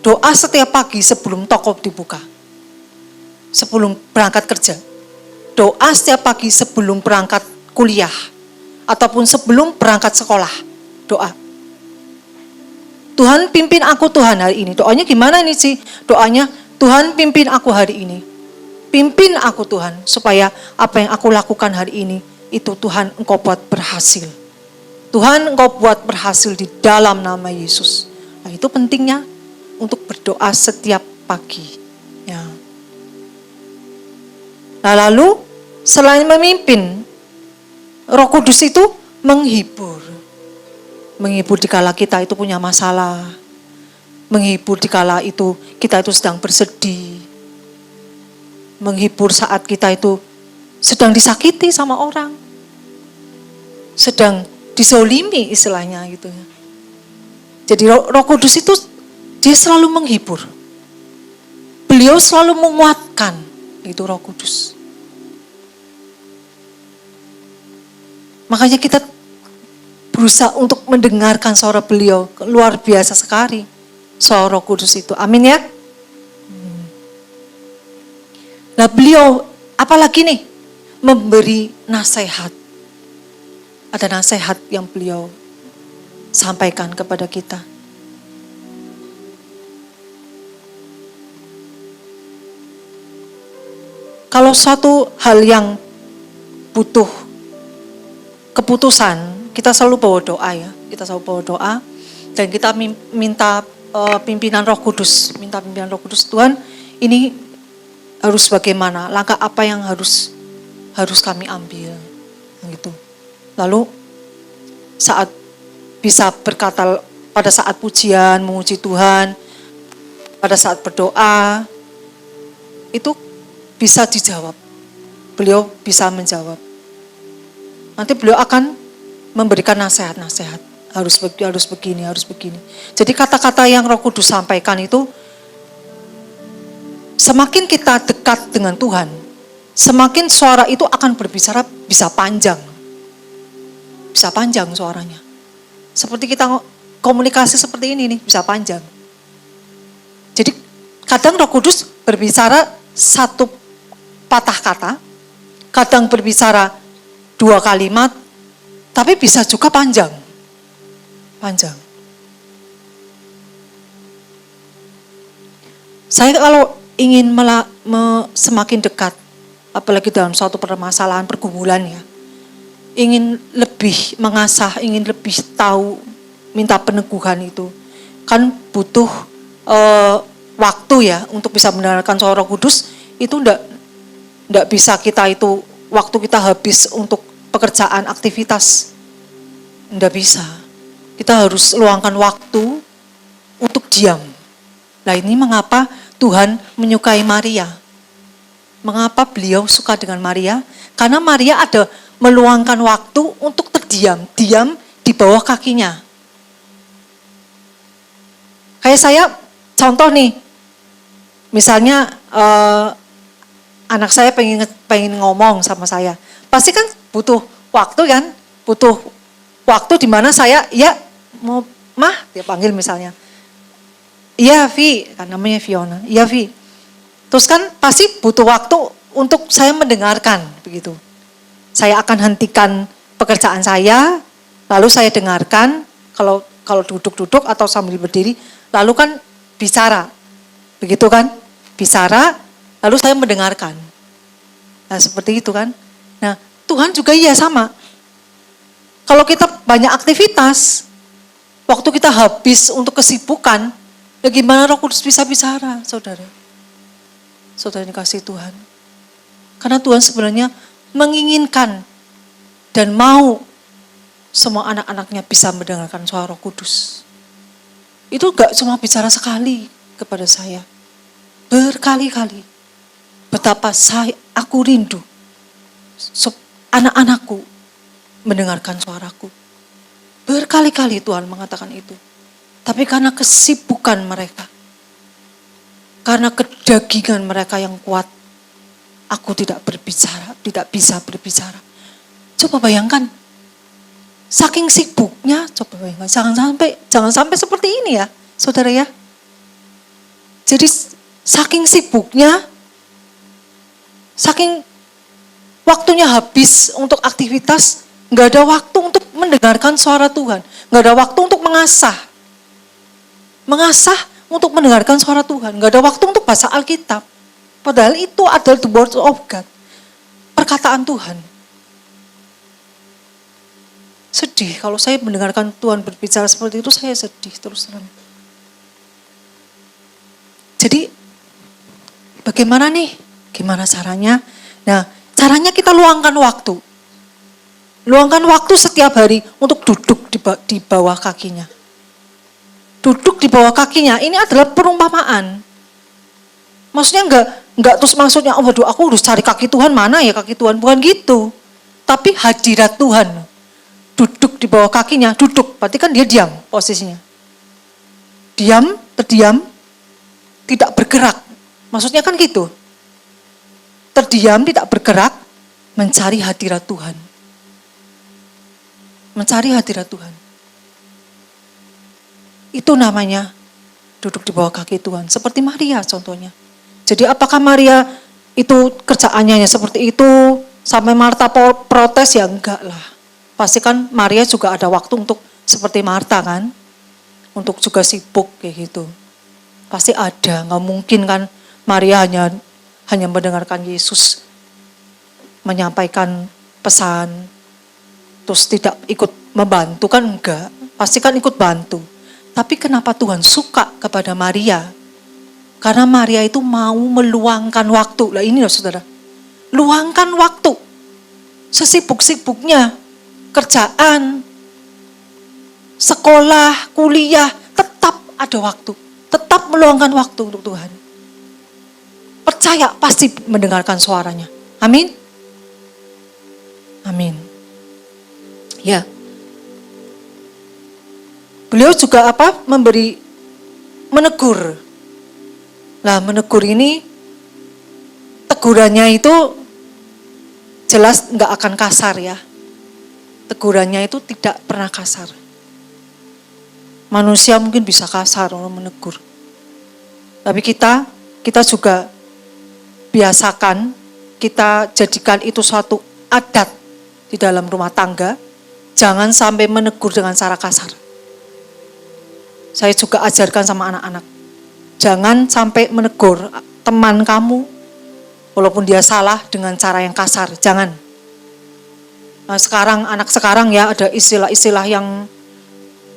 Doa setiap pagi sebelum toko dibuka. Sebelum berangkat kerja. Doa setiap pagi sebelum berangkat kuliah ataupun sebelum berangkat sekolah. Doa. Tuhan pimpin aku Tuhan hari ini. Doanya gimana nih sih? Doanya Tuhan pimpin aku hari ini. Pimpin aku Tuhan supaya apa yang aku lakukan hari ini itu Tuhan Engkau buat berhasil. Tuhan Engkau buat berhasil di dalam nama Yesus. Nah, itu pentingnya untuk berdoa setiap pagi. Ya. Nah, lalu selain memimpin, Roh Kudus itu menghibur. Menghibur dikala kita itu punya masalah. Menghibur dikala itu kita itu sedang bersedih. Menghibur saat kita itu sedang disakiti sama orang. Sedang dizolimi istilahnya gitu. Jadi Roh Kudus itu dia selalu menghibur. Beliau selalu menguatkan. Itu Roh Kudus. Makanya kita berusaha untuk mendengarkan suara beliau. Luar biasa sekali. Suara Roh Kudus itu. Amin ya. Nah beliau apalagi nih? Memberi nasihat. Ada nasihat yang beliau sampaikan kepada kita. Kalau suatu hal yang butuh keputusan, kita selalu bawa doa ya. Kita selalu bawa doa dan kita minta pimpinan Roh Kudus. Minta pimpinan Roh Kudus. Tuhan, ini harus bagaimana? Langkah apa yang harus kami ambil? Gitu. Lalu saat bisa berkata pada saat pujian, memuji Tuhan, pada saat berdoa, itu bisa dijawab. Beliau bisa menjawab. Nanti beliau akan memberikan nasihat-nasihat. Harus begini. Jadi kata-kata yang Roh Kudus sampaikan itu, semakin kita dekat dengan Tuhan, semakin suara itu akan berbicara bisa panjang. Bisa panjang suaranya. Seperti kita komunikasi seperti ini nih, bisa panjang. Jadi kadang Roh Kudus berbicara satu patah kata, kadang berbicara 2 kalimat, tapi bisa juga panjang. Panjang. Saya kalau ingin semakin dekat, apalagi dalam suatu permasalahan pergumulan ya, ingin lebih mengasah, ingin lebih tahu, minta peneguhan itu, kan butuh waktu ya untuk bisa mendengarkan suara Roh Kudus. Itu enggak bisa kita itu waktu kita habis untuk pekerjaan aktivitas, enggak bisa. Kita harus luangkan waktu untuk diam. Nah ini mengapa Tuhan menyukai Maria. Mengapa beliau suka dengan Maria? Karena Maria ada meluangkan waktu untuk terdiam. Diam di bawah kakinya. Kayak saya, contoh nih. Misalnya anak saya pengen ngomong sama saya. Pasti kan butuh waktu kan? Butuh waktu di mana saya, ya mau mah, dia panggil misalnya. Iya Vi, kan namanya Fiona. Iya Vi. Terus kan pasti butuh waktu untuk saya mendengarkan begitu. Saya akan hentikan pekerjaan saya, lalu saya dengarkan. Kalau kalau duduk-duduk atau sambil berdiri, lalu kan bicara. Begitu kan? Bicara, lalu saya mendengarkan. Nah, seperti itu kan. Nah, Tuhan juga iya sama. Kalau kita banyak aktivitas, waktu kita habis untuk kesibukan, ya gimana Roh Kudus bisa bicara, saudara? Saudara dikasih Tuhan. Karena Tuhan sebenarnya menginginkan dan mau semua anak-anaknya bisa mendengarkan suara Roh Kudus. Itu gak cuma bicara sekali kepada saya. Berkali-kali. Betapa aku rindu anak-anakku mendengarkan suaraku. Berkali-kali Tuhan mengatakan itu. Tapi karena kesibukan mereka, karena kedagingan mereka yang kuat, aku tidak berbicara, tidak bisa berbicara. Coba bayangkan, saking sibuknya, coba bayangkan, jangan sampai seperti ini ya, saudara ya. Jadi saking sibuknya, saking waktunya habis untuk aktivitas, nggak ada waktu untuk mendengarkan suara Tuhan, nggak ada waktu untuk mengasah untuk mendengarkan suara Tuhan, nggak ada waktu untuk baca Alkitab. Padahal itu adalah the word of God, perkataan Tuhan. Sedih kalau saya mendengarkan Tuhan berbicara seperti itu, saya sedih terus terang. Jadi bagaimana nih? Gimana caranya? Nah, caranya kita luangkan waktu. Luangkan waktu setiap hari untuk duduk di bawah kakinya. Duduk di bawah kakinya, ini adalah perumpamaan. Maksudnya enggak terus maksudnya, oh waduh aku harus cari kaki Tuhan, mana ya kaki Tuhan, bukan gitu. Tapi hadirat Tuhan. Duduk di bawah kakinya, duduk, berarti kan dia diam posisinya. Diam, terdiam, tidak bergerak. Maksudnya kan gitu. Terdiam, tidak bergerak, mencari hadirat Tuhan. Mencari hadirat Tuhan. Itu namanya duduk di bawah kaki Tuhan. Seperti Maria contohnya. Jadi apakah Maria itu kerjaannya seperti itu, sampai Marta protes? Ya enggak lah. Pasti kan Maria juga ada waktu untuk seperti Marta kan. Untuk juga sibuk kayak gitu. Pasti ada, gak mungkin kan Maria hanya mendengarkan Yesus menyampaikan pesan, terus tidak ikut membantu kan enggak. Pasti kan ikut bantu. Tapi kenapa Tuhan suka kepada Maria? Karena Maria itu mau meluangkan waktu. Lah ini loh saudara. Luangkan waktu. Sesibuk-sibuknya. Kerjaan. Sekolah, kuliah. Tetap ada waktu. Tetap meluangkan waktu untuk Tuhan. Percaya pasti mendengarkan suaranya. Amin. Amin. Ya. Beliau juga menegur. Nah, menegur ini tegurannya itu jelas enggak akan kasar ya. Tegurannya itu tidak pernah kasar. Manusia mungkin bisa kasar kalau menegur. Tapi kita juga biasakan, kita jadikan itu suatu adat di dalam rumah tangga. Jangan sampai menegur dengan cara kasar. Saya juga ajarkan sama anak-anak. Jangan sampai menegur teman kamu, walaupun dia salah dengan cara yang kasar. Jangan. Nah, anak sekarang ya ada istilah-istilah yang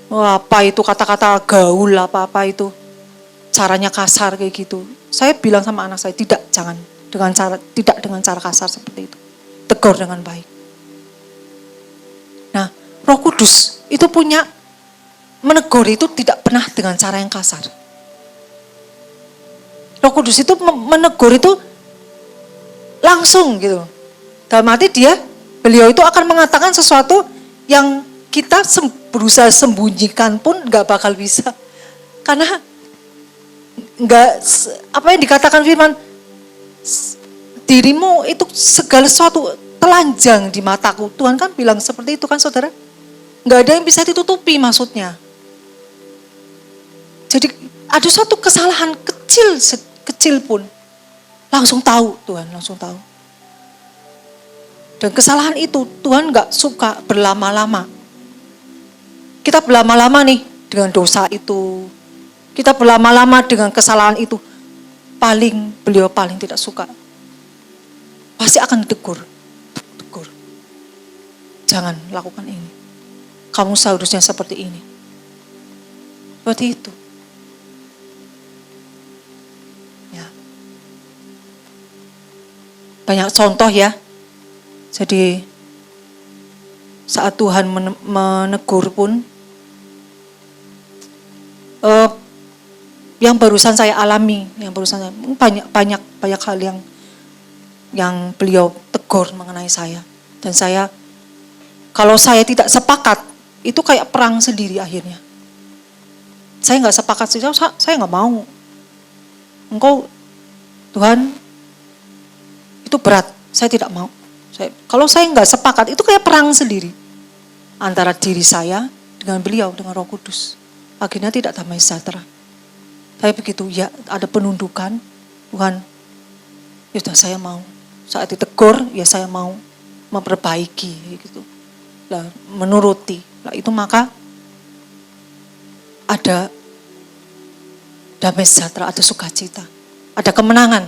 apa itu kata-kata gaul apa itu. Caranya kasar kayak gitu. Saya bilang sama anak saya, jangan dengan cara kasar seperti itu. Tegur dengan baik. Nah, Roh Kudus itu punya menegur itu tidak pernah dengan cara yang kasar. Roh Kudus itu menegur itu langsung gitu. Dalam arti beliau itu akan mengatakan sesuatu yang kita berusaha sembunyikan pun gak bakal bisa. Karena apa yang dikatakan firman, dirimu itu segala sesuatu telanjang di mataku. Tuhan kan bilang seperti itu kan saudara. Gak ada yang bisa ditutupi maksudnya. Jadi ada suatu kesalahan kecil pun langsung tahu Tuhan, langsung tahu. Dan kesalahan itu Tuhan gak suka berlama-lama. Kita berlama-lama nih, dengan dosa itu, kita berlama-lama dengan kesalahan itu, beliau paling tidak suka. Pasti akan tegur. Jangan lakukan ini. Kamu seharusnya seperti ini. Seperti itu. Ya. Banyak contoh ya. Jadi saat Tuhan menegur pun, yang barusan saya alami, banyak hal yang beliau tegur mengenai saya. Dan kalau saya tidak sepakat, itu kayak perang sendiri akhirnya. Saya nggak sepakat, saya nggak mau. Engkau, Tuhan, itu berat, saya tidak mau. Kalau saya nggak sepakat, itu kayak perang sendiri. Antara diri saya dengan beliau, dengan Roh Kudus. Akhirnya tidak damai sejahtera. Saya begitu, ya ada penundukan, Tuhan, ya sudah saya mau. Saat ditegur, ya saya mau memperbaiki gitu. Lah, menuruti. Lah itu maka ada damai sejahtera, ada sukacita, ada kemenangan.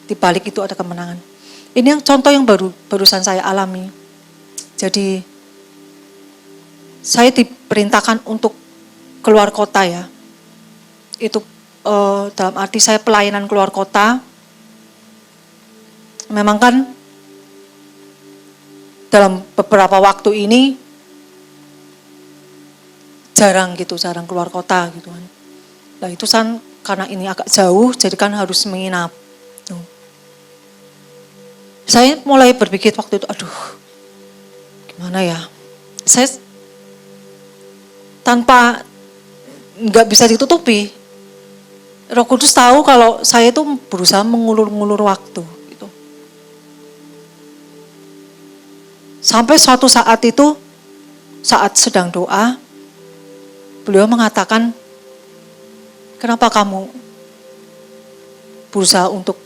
Di balik itu ada kemenangan. Ini yang contoh yang barusan saya alami. Jadi saya diperintahkan untuk keluar kota ya. Itu dalam arti saya pelayanan keluar kota. Memang kan dalam beberapa waktu ini jarang keluar kota gitu kan. Nah itu kan karena ini agak jauh, jadi kan harus menginap. Tuh. Saya mulai berpikir waktu itu, aduh gimana ya. Saya tanpa nggak bisa ditutupi. Roh Kudus tahu kalau saya itu berusaha mengulur-ngulur waktu. Gitu. Sampai suatu saat itu, saat sedang doa, beliau mengatakan, kenapa kamu berusaha untuk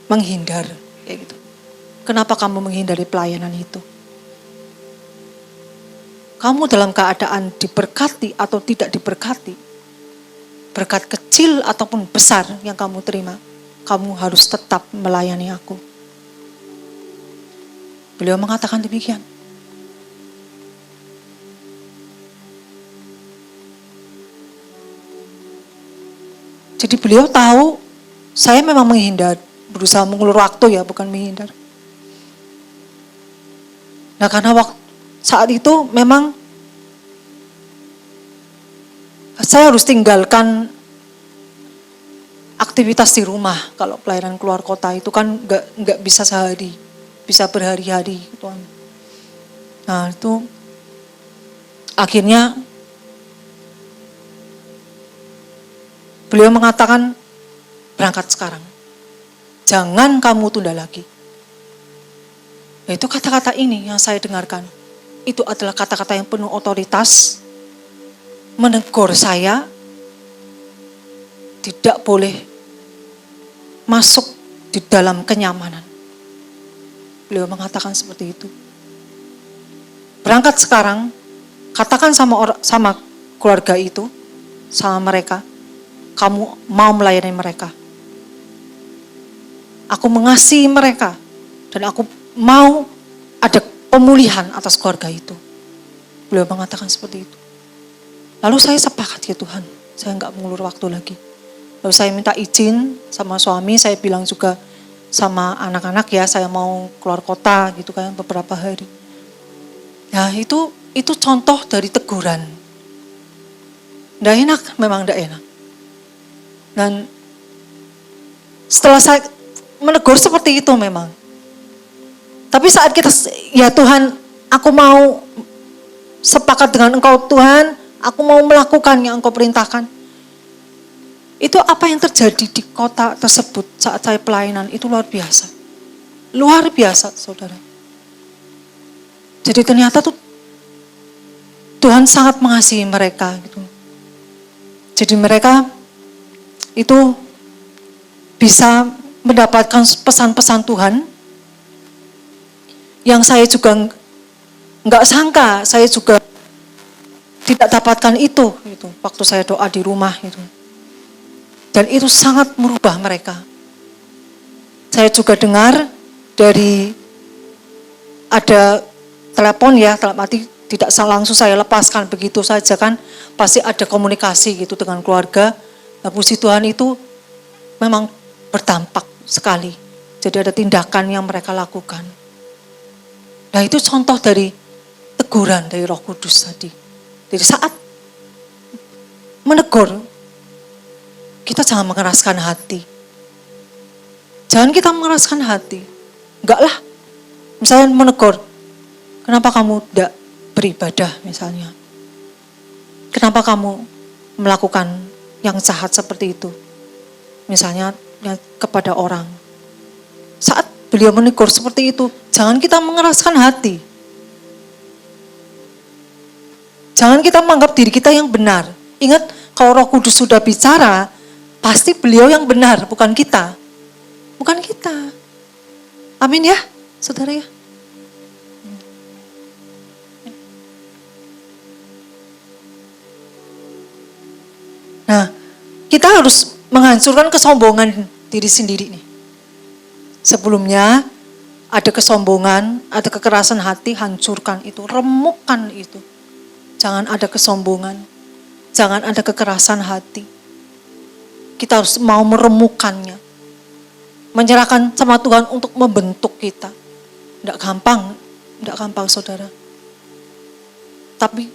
menghindar? Kayak gitu. Kenapa kamu menghindari pelayanan itu? Kamu dalam keadaan diberkati atau tidak diberkati, berkat kecil ataupun besar yang kamu terima, kamu harus tetap melayani aku. Beliau mengatakan demikian. Jadi beliau tahu saya memang menghindar, berusaha mengulur waktu ya, bukan menghindar. Nah karena saat itu memang saya harus tinggalkan aktivitas di rumah. Kalau pelayanan keluar kota itu kan nggak bisa sehari, bisa berhari-hari. Nah itu akhirnya beliau mengatakan berangkat sekarang, jangan kamu tunda lagi. Itu kata-kata ini yang saya dengarkan. Itu adalah kata-kata yang penuh otoritas. Menegur saya. Tidak boleh masuk di dalam kenyamanan. Beliau mengatakan seperti itu. Berangkat sekarang. Katakan sama keluarga itu. Sama mereka. Kamu mau melayani mereka. Aku mengasihi mereka. Dan aku mau ada pemulihan atas keluarga itu. Beliau mengatakan seperti itu. Lalu saya sepakat ya Tuhan, saya enggak mengulur waktu lagi. Lalu saya minta izin sama suami, saya bilang juga sama anak-anak ya, saya mau keluar kota gitu kan beberapa hari. Nah itu contoh dari teguran. Nggak enak, memang nggak enak. Dan setelah saya menegur seperti itu memang. Tapi saat kita, ya Tuhan, aku mau sepakat dengan Engkau Tuhan, aku mau melakukan yang Engkau perintahkan. Itu apa yang terjadi di kota tersebut saat saya pelayanan, itu luar biasa. Luar biasa, saudara. Jadi ternyata tuh Tuhan sangat mengasihi mereka. Gitu. Jadi mereka itu bisa mendapatkan pesan-pesan Tuhan, yang saya juga nggak sangka, saya juga tidak dapatkan itu waktu saya doa di rumah itu. Dan itu sangat merubah mereka. Saya juga dengar dari ada telepon ya, dalam arti tidak langsung saya lepaskan begitu saja kan, pasti ada komunikasi gitu dengan keluarga. Nah, puji Tuhan itu memang berdampak sekali. Jadi ada tindakan yang mereka lakukan. Nah, itu contoh dari teguran dari Roh Kudus tadi. Jadi saat menegur, kita jangan mengeraskan hati. Jangan kita mengeraskan hati. Enggak lah. Misalnya menegur, kenapa kamu tidak beribadah misalnya? Kenapa kamu melakukan yang jahat seperti itu? Misalnya kepada orang. Saat beliau menegur seperti itu, jangan kita mengeraskan hati. Jangan kita menganggap diri kita yang benar. Ingat, kalau Roh Kudus sudah bicara, pasti beliau yang benar, bukan kita. Bukan kita. Amin ya, saudara ya. Nah, kita harus menghancurkan kesombongan diri sendiri nih. Sebelumnya ada kesombongan, ada kekerasan hati, hancurkan itu, remukkan itu. Jangan ada kesombongan, jangan ada kekerasan hati. Kita harus mau meremukkannya. Menyerahkan sama Tuhan untuk membentuk kita. Tidak gampang saudara. Tapi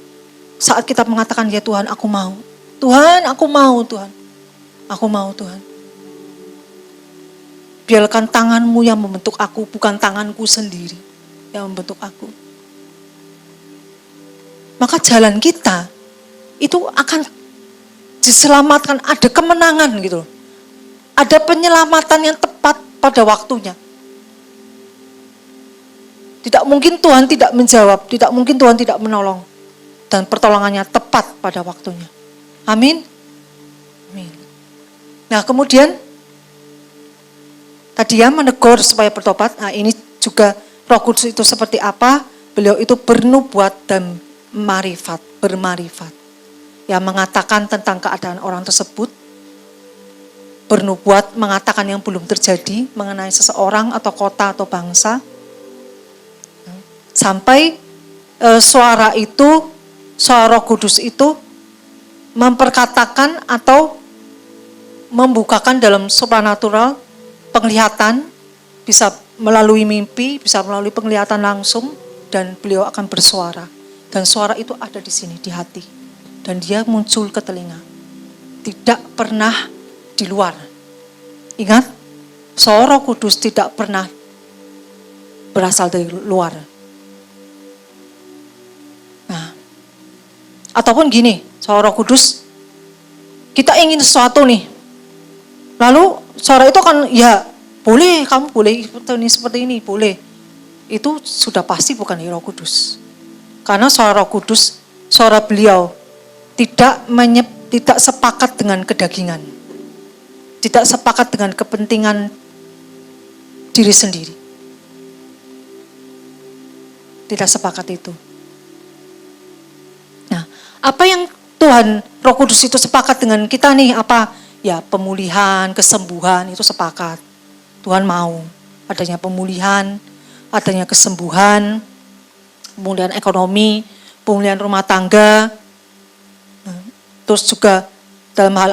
saat kita mengatakan ya Tuhan aku mau. Tuhan aku mau Tuhan. Aku mau Tuhan. Biarkan tanganmu yang membentuk aku, bukan tanganku sendiri yang membentuk aku. Maka jalan kita itu akan diselamatkan, ada kemenangan gitu. Ada penyelamatan yang tepat pada waktunya. Tidak mungkin Tuhan tidak menjawab, tidak mungkin Tuhan tidak menolong. Dan pertolongannya tepat pada waktunya. Amin. Amin. Nah kemudian, tadi ya menegur supaya bertobat. Nah ini juga Roh Kudus itu seperti apa? Beliau itu bernubuat dan bermarifat. Yang mengatakan tentang keadaan orang tersebut. Bernubuat mengatakan yang belum terjadi mengenai seseorang atau kota atau bangsa. Sampai suara Roh Kudus itu memperkatakan atau membukakan dalam supranatural penglihatan, bisa melalui mimpi, bisa melalui penglihatan langsung, dan beliau akan bersuara. Dan suara itu ada di sini, di hati. Dan dia muncul ke telinga. Tidak pernah di luar. Ingat, suara Roh Kudus tidak pernah berasal dari luar. Nah, ataupun gini, suara Roh Kudus, kita ingin sesuatu nih. Lalu suara itu kan, ya boleh, kamu boleh seperti ini, boleh. Itu sudah pasti bukan dari Roh Kudus. Karena suara Roh Kudus, suara beliau tidak sepakat dengan kedagingan. Tidak sepakat dengan kepentingan diri sendiri. Tidak sepakat itu. Nah, apa yang Tuhan Roh Kudus itu sepakat dengan kita nih, apa? Ya pemulihan, kesembuhan itu sepakat. Tuhan mau adanya pemulihan, adanya kesembuhan, pemulihan ekonomi, pemulihan rumah tangga, terus juga dalam hal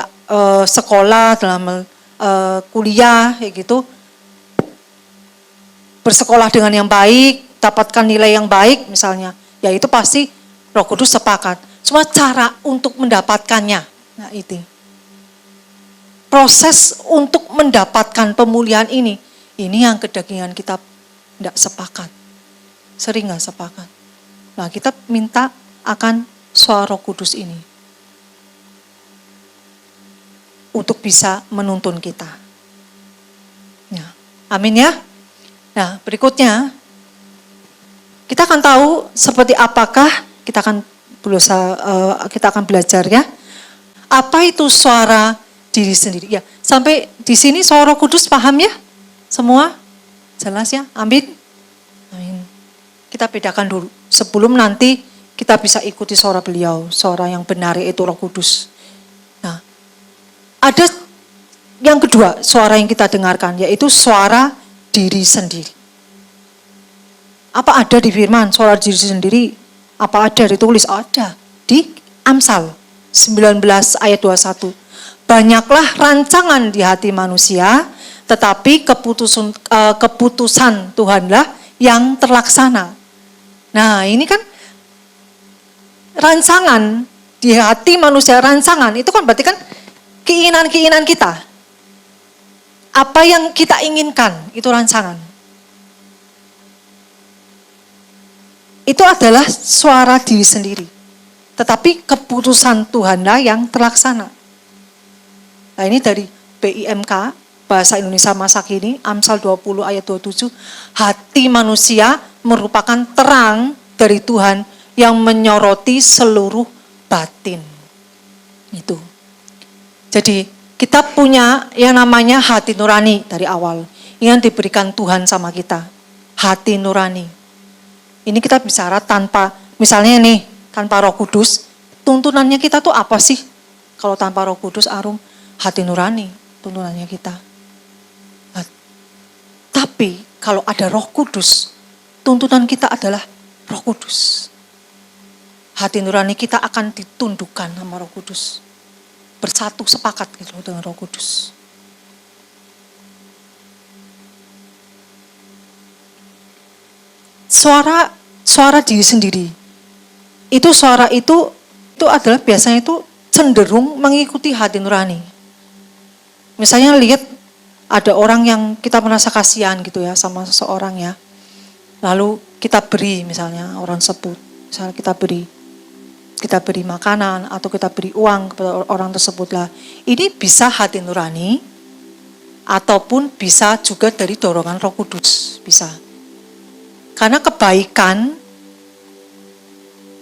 sekolah, dalam hal kuliah, kayak gitu. Bersekolah dengan yang baik, dapatkan nilai yang baik misalnya, ya itu pasti Roh Kudus sepakat. Cuma cara untuk mendapatkannya, nah itu. Proses untuk mendapatkan pemulihan ini yang kedagingan kita tidak sepakat. Sering gak sepakat. Nah kita minta akan suara Roh Kudus ini. Untuk bisa menuntun kita. Ya. Amin ya. Nah berikutnya, kita akan tahu seperti apakah, kita akan belajar ya. Apa itu suara diri sendiri? Ya, sampai di sini suara Roh Kudus paham ya? Semua? Jelas ya? Amin. Amin. Kita bedakan dulu sebelum nanti kita bisa ikuti suara beliau, suara yang benar yaitu Roh Kudus. Nah, ada yang kedua suara yang kita dengarkan yaitu suara diri sendiri. Apa ada di firman suara diri sendiri? Apa ada ditulis? Ada di Amsal 19 ayat 21. Banyaklah rancangan di hati manusia, tetapi keputusan Tuhanlah yang terlaksana. Nah, ini kan rancangan di hati manusia, rancangan itu kan berarti kan keinginan-keinginan kita. Apa yang kita inginkan itu rancangan. Itu adalah suara diri sendiri. Tetapi keputusan Tuhanlah yang terlaksana. Nah, ini dari BIMK, Bahasa Indonesia Masa Kini, Amsal 20 ayat 27. Hati manusia merupakan terang dari Tuhan yang menyoroti seluruh batin. Itu. Jadi kita punya yang namanya hati nurani dari awal. Yang diberikan Tuhan sama kita. Hati nurani. Ini kita bicara tanpa, misalnya nih, tanpa Roh Kudus, tuntunannya kita tuh apa sih? Kalau tanpa Roh Kudus, Arum, hati nurani, tuntunannya kita. Nah, tapi kalau ada Roh Kudus, tuntunan kita adalah Roh Kudus. Hati nurani kita akan ditundukkan sama Roh Kudus. Bersatu sepakat gitu dengan Roh Kudus. Suara diri sendiri. Suara itu adalah biasanya itu cenderung mengikuti hati nurani. Misalnya lihat ada orang yang kita merasa kasihan gitu ya sama seseorang ya. Lalu kita beri misalnya orang sebut, misalnya kita beri makanan atau kita beri uang kepada orang tersebutlah. Ini bisa hati nurani ataupun bisa juga dari dorongan Roh Kudus, bisa. Karena kebaikan,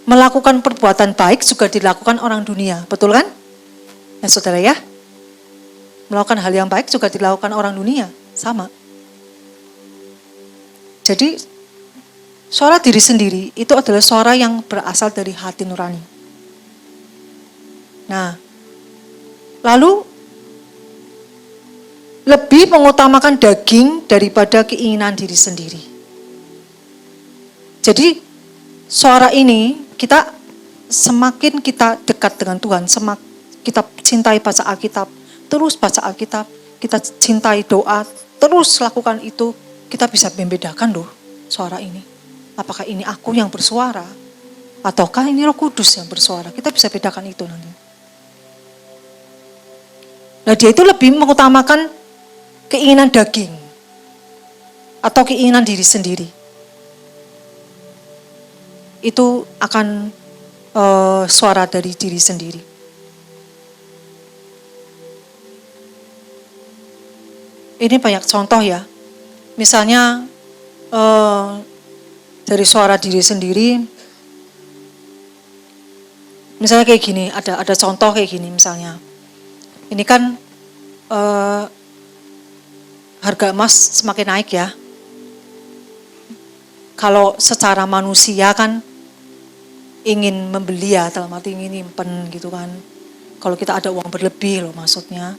melakukan perbuatan baik juga dilakukan orang dunia, betul kan? Ya saudara ya, melakukan hal yang baik juga dilakukan orang dunia, sama. Jadi suara diri sendiri itu adalah suara yang berasal dari hati nurani. Nah, lalu lebih mengutamakan daging daripada keinginan diri sendiri. Jadi suara ini semakin kita dekat dengan Tuhan, semakin kita cintai baca Alkitab, terus baca Alkitab, kita cintai doa, terus lakukan itu, kita bisa membedakan loh suara ini. Apakah ini aku yang bersuara ataukah ini Roh Kudus yang bersuara? Kita bisa bedakan itu nanti. Nah, dia itu lebih mengutamakan keinginan daging atau keinginan diri sendiri. Itu akan suara dari diri sendiri. Ini banyak contoh ya. Misalnya dari suara diri sendiri, misalnya kayak gini, ada contoh kayak gini misalnya. Ini kan harga emas semakin naik ya. Kalau secara manusia kan ingin membeli ya, dalam arti ingin nyimpen gitu kan. Kalau kita ada uang berlebih loh maksudnya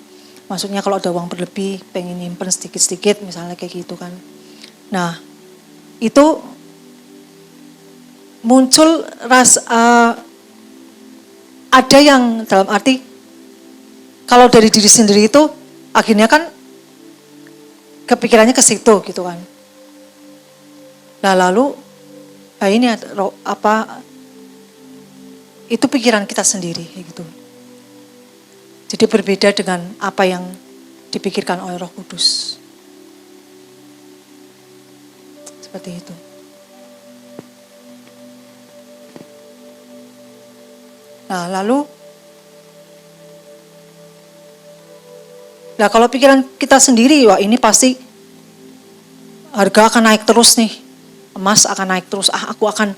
kalau ada uang berlebih pengen nyimpen sedikit-sedikit misalnya kayak gitu kan. Nah, itu muncul ada yang dalam arti kalau dari diri sendiri itu akhirnya kan kepikirannya ke situ gitu kan. Nah, lalu ini itu pikiran kita sendiri gitu. Jadi berbeda dengan apa yang dipikirkan oleh Roh Kudus. Seperti itu. Nah, lalu kalau pikiran kita sendiri, wah ini pasti harga akan naik terus nih. Emas akan naik terus. Aku akan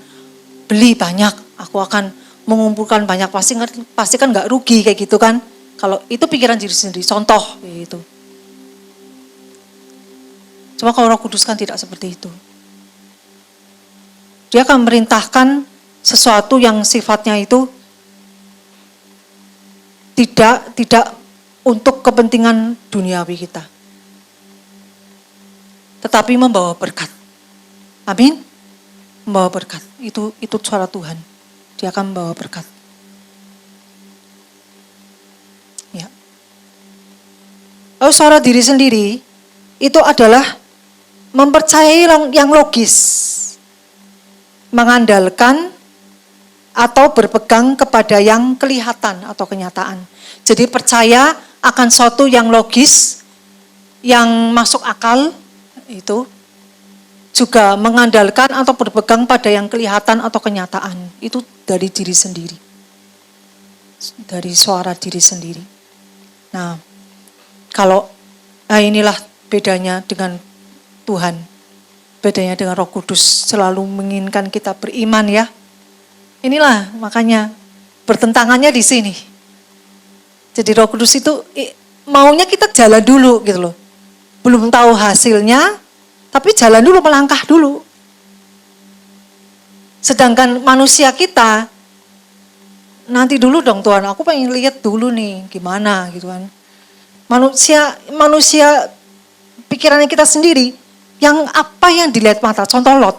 beli banyak, aku akan mengumpulkan banyak, pasti kan nggak rugi kayak gitu kan. Kalau itu pikiran diri sendiri, contoh gitu. Cuma kalau Roh Kudus kan tidak seperti itu. Dia akan memerintahkan sesuatu yang sifatnya itu tidak untuk kepentingan duniawi kita, tetapi membawa berkat. Amin. Membawa berkat. Itu suara Tuhan. Dia akan membawa berkat. Ya. Lalu suara diri sendiri itu adalah mempercayai yang logis, mengandalkan atau berpegang kepada yang kelihatan atau kenyataan. Jadi percaya akan sesuatu yang logis, yang masuk akal, itu juga mengandalkan atau berpegang pada yang kelihatan atau kenyataan. Itu dari diri sendiri. Dari suara diri sendiri. Nah, inilah bedanya dengan Tuhan. Bedanya dengan Roh Kudus, selalu menginginkan kita beriman ya. Inilah makanya bertentangannya di sini. Jadi Roh Kudus itu maunya kita jalan dulu gitu loh. Belum tahu hasilnya, tapi jalan dulu, melangkah dulu. Sedangkan manusia kita, nanti dulu dong Tuhan, aku pengen lihat dulu nih gimana gitu kan. Manusia pikirannya kita sendiri, yang apa yang dilihat mata. Contoh Lot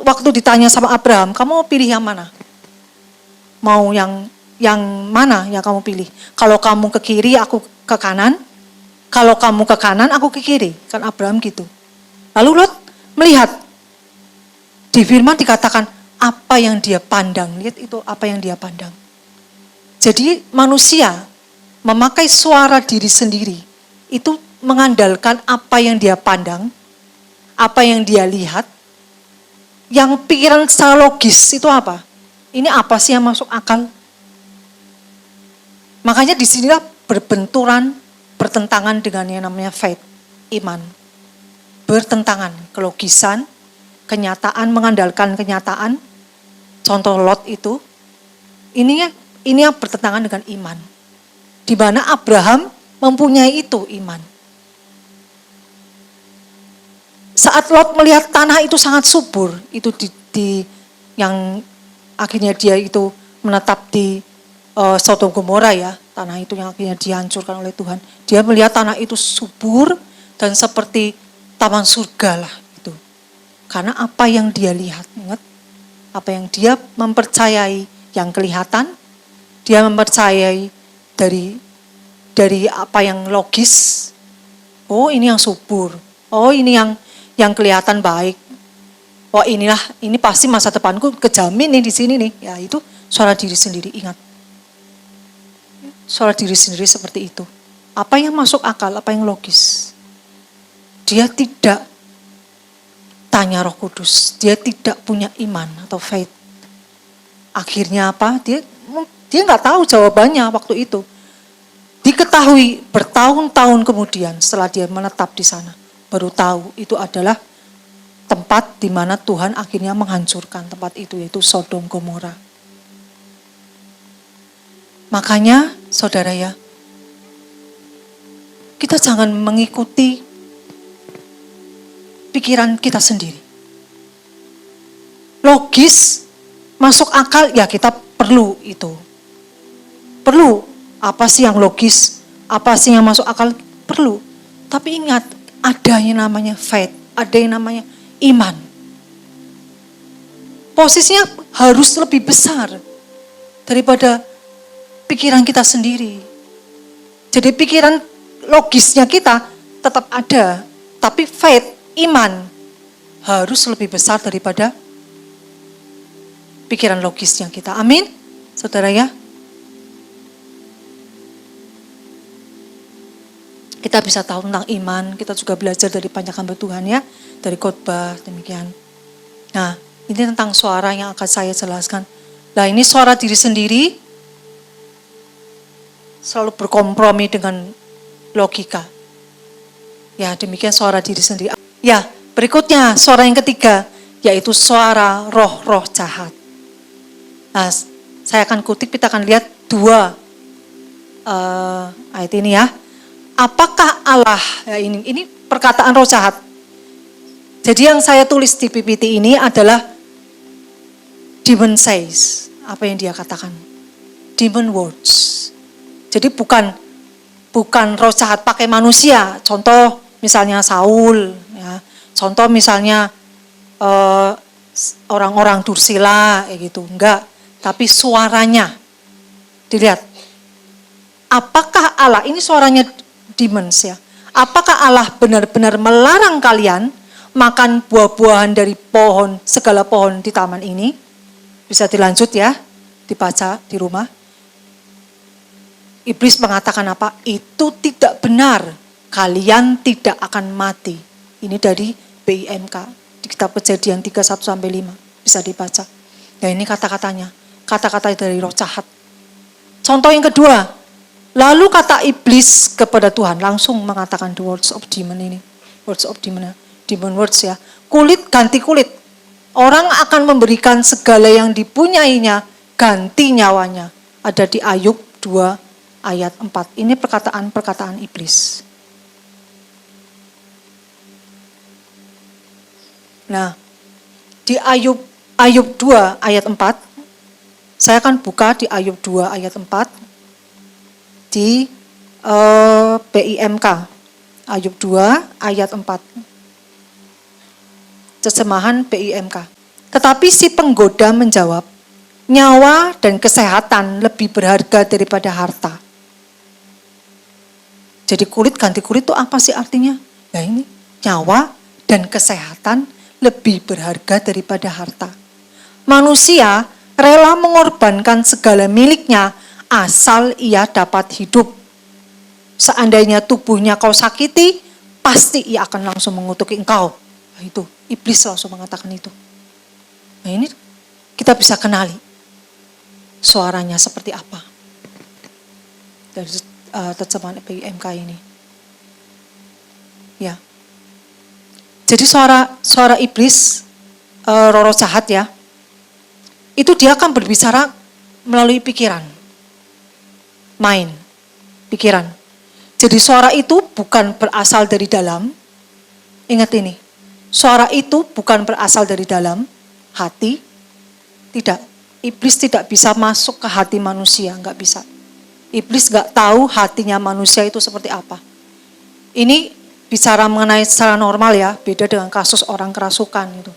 waktu ditanya sama Abraham, kamu mau pilih yang mana? Mau yang mana yang kamu pilih? Kalau kamu ke kiri, aku ke kanan. Kalau kamu ke kanan, aku ke kiri. Kan Abraham gitu. Lalu Lot melihat. Di firman dikatakan, apa yang dia pandang. Lihat itu apa yang dia pandang. Jadi manusia memakai suara diri sendiri. Itu mengandalkan apa yang dia pandang. Apa yang dia lihat. Yang pikiran secara logis itu apa? Ini apa sih yang masuk akal? Makanya disinilah bertentangan dengan yang namanya faith, iman. Bertentangan, kelogisan, kenyataan, mengandalkan kenyataan. Contoh Lot itu, ini yang bertentangan dengan iman. Di mana Abraham mempunyai itu iman. Saat Lot melihat tanah itu sangat subur, itu yang akhirnya dia itu menetap di Sodom Gomora ya, tanah itu yang akhirnya dihancurkan oleh Tuhan. Dia melihat tanah itu subur dan seperti taman surga lah itu. Karena apa yang dia lihat, ingat, apa yang dia mempercayai yang kelihatan, dia mempercayai dari apa yang logis. Oh ini yang subur, oh ini yang kelihatan baik. Oh ini pasti masa depanku kejamin nih di sini nih. Ya itu suara diri sendiri, ingat. Suara diri sendiri seperti itu. Apa yang masuk akal, apa yang logis. Dia tidak tanya Roh Kudus. Dia tidak punya iman atau faith. Akhirnya apa? Dia nggak tahu jawabannya waktu itu. Diketahui bertahun-tahun kemudian setelah dia menetap di sana. Baru tahu itu adalah tempat di mana Tuhan akhirnya menghancurkan tempat itu, yaitu Sodom Gomora. Makanya saudara ya, kita jangan mengikuti pikiran kita sendiri. Logis, masuk akal, ya kita perlu itu. Perlu, apa sih yang logis, apa sih yang masuk akal, perlu. Tapi ingat, ada yang namanya faith, ada yang namanya iman. Posisinya harus lebih besar daripada pikiran kita sendiri. Jadi pikiran logisnya kita tetap ada, tapi faith, iman harus lebih besar daripada pikiran logisnya kita. Amin, saudara ya. Kita bisa tahu tentang iman, kita juga belajar dari banyak hamba Tuhan ya, dari khotbah demikian. Nah, ini tentang suara yang akan saya jelaskan. Nah, ini suara diri sendiri selalu berkompromi dengan logika. Ya, demikian suara diri sendiri. Ya, berikutnya suara yang ketiga, yaitu suara roh-roh jahat. Nah, saya akan kutip, kita akan lihat dua ayat ini ya. Apakah Allah, ya ini perkataan roh jahat. Jadi yang saya tulis di PPT ini adalah demon says, apa yang dia katakan. Demon words. Jadi bukan roh jahat pakai manusia. Contoh misalnya Saul, ya. Contoh misalnya orang-orang Dursila, gitu. Enggak. Tapi suaranya, dilihat. Apakah Allah, ini suaranya demons ya. Apakah Allah benar-benar melarang kalian makan buah-buahan dari pohon, segala pohon di taman ini? Bisa dilanjut ya, dibaca di rumah. Iblis mengatakan apa? Itu tidak benar. Kalian tidak akan mati. Ini dari BIMK. Di kitab Kejadian 31-5. Bisa dibaca. Ya ini kata-katanya. Kata-kata dari roh jahat. Contoh yang kedua. Lalu kata iblis kepada Tuhan. Langsung mengatakan the words of demon ini. Words of demon. Demon words ya. Kulit ganti kulit. Orang akan memberikan segala yang dipunyainya. Ganti nyawanya. Ada di Ayub 2 ayat 4. Ini perkataan-perkataan iblis. Nah, di Ayub 2 ayat 4, saya akan buka di Ayub 2 ayat 4 di BIMK. Ayub 2 ayat 4. Terjemahan BIMK. Tetapi si penggoda menjawab, nyawa dan kesehatan lebih berharga daripada harta. Jadi kulit ganti kulit itu apa sih artinya? Ya ini, nyawa dan kesehatan lebih berharga daripada harta. Manusia rela mengorbankan segala miliknya asal ia dapat hidup. Seandainya tubuhnya kau sakiti, pasti ia akan langsung mengutuki engkau. Nah, itu, iblis langsung mengatakan itu. Nah ini kita bisa kenali suaranya seperti apa. Dari terjemahan BIMK ini. Ya. Jadi suara iblis, roh jahat ya, itu dia akan berbicara melalui pikiran. Mind, pikiran. Jadi suara itu bukan berasal dari dalam. Ingat ini. Suara itu bukan berasal dari dalam hati. Tidak. Iblis tidak bisa masuk ke hati manusia, enggak bisa. Iblis gak tahu hatinya manusia itu seperti apa. Ini bicara mengenai secara normal ya, beda dengan kasus orang kerasukan itu.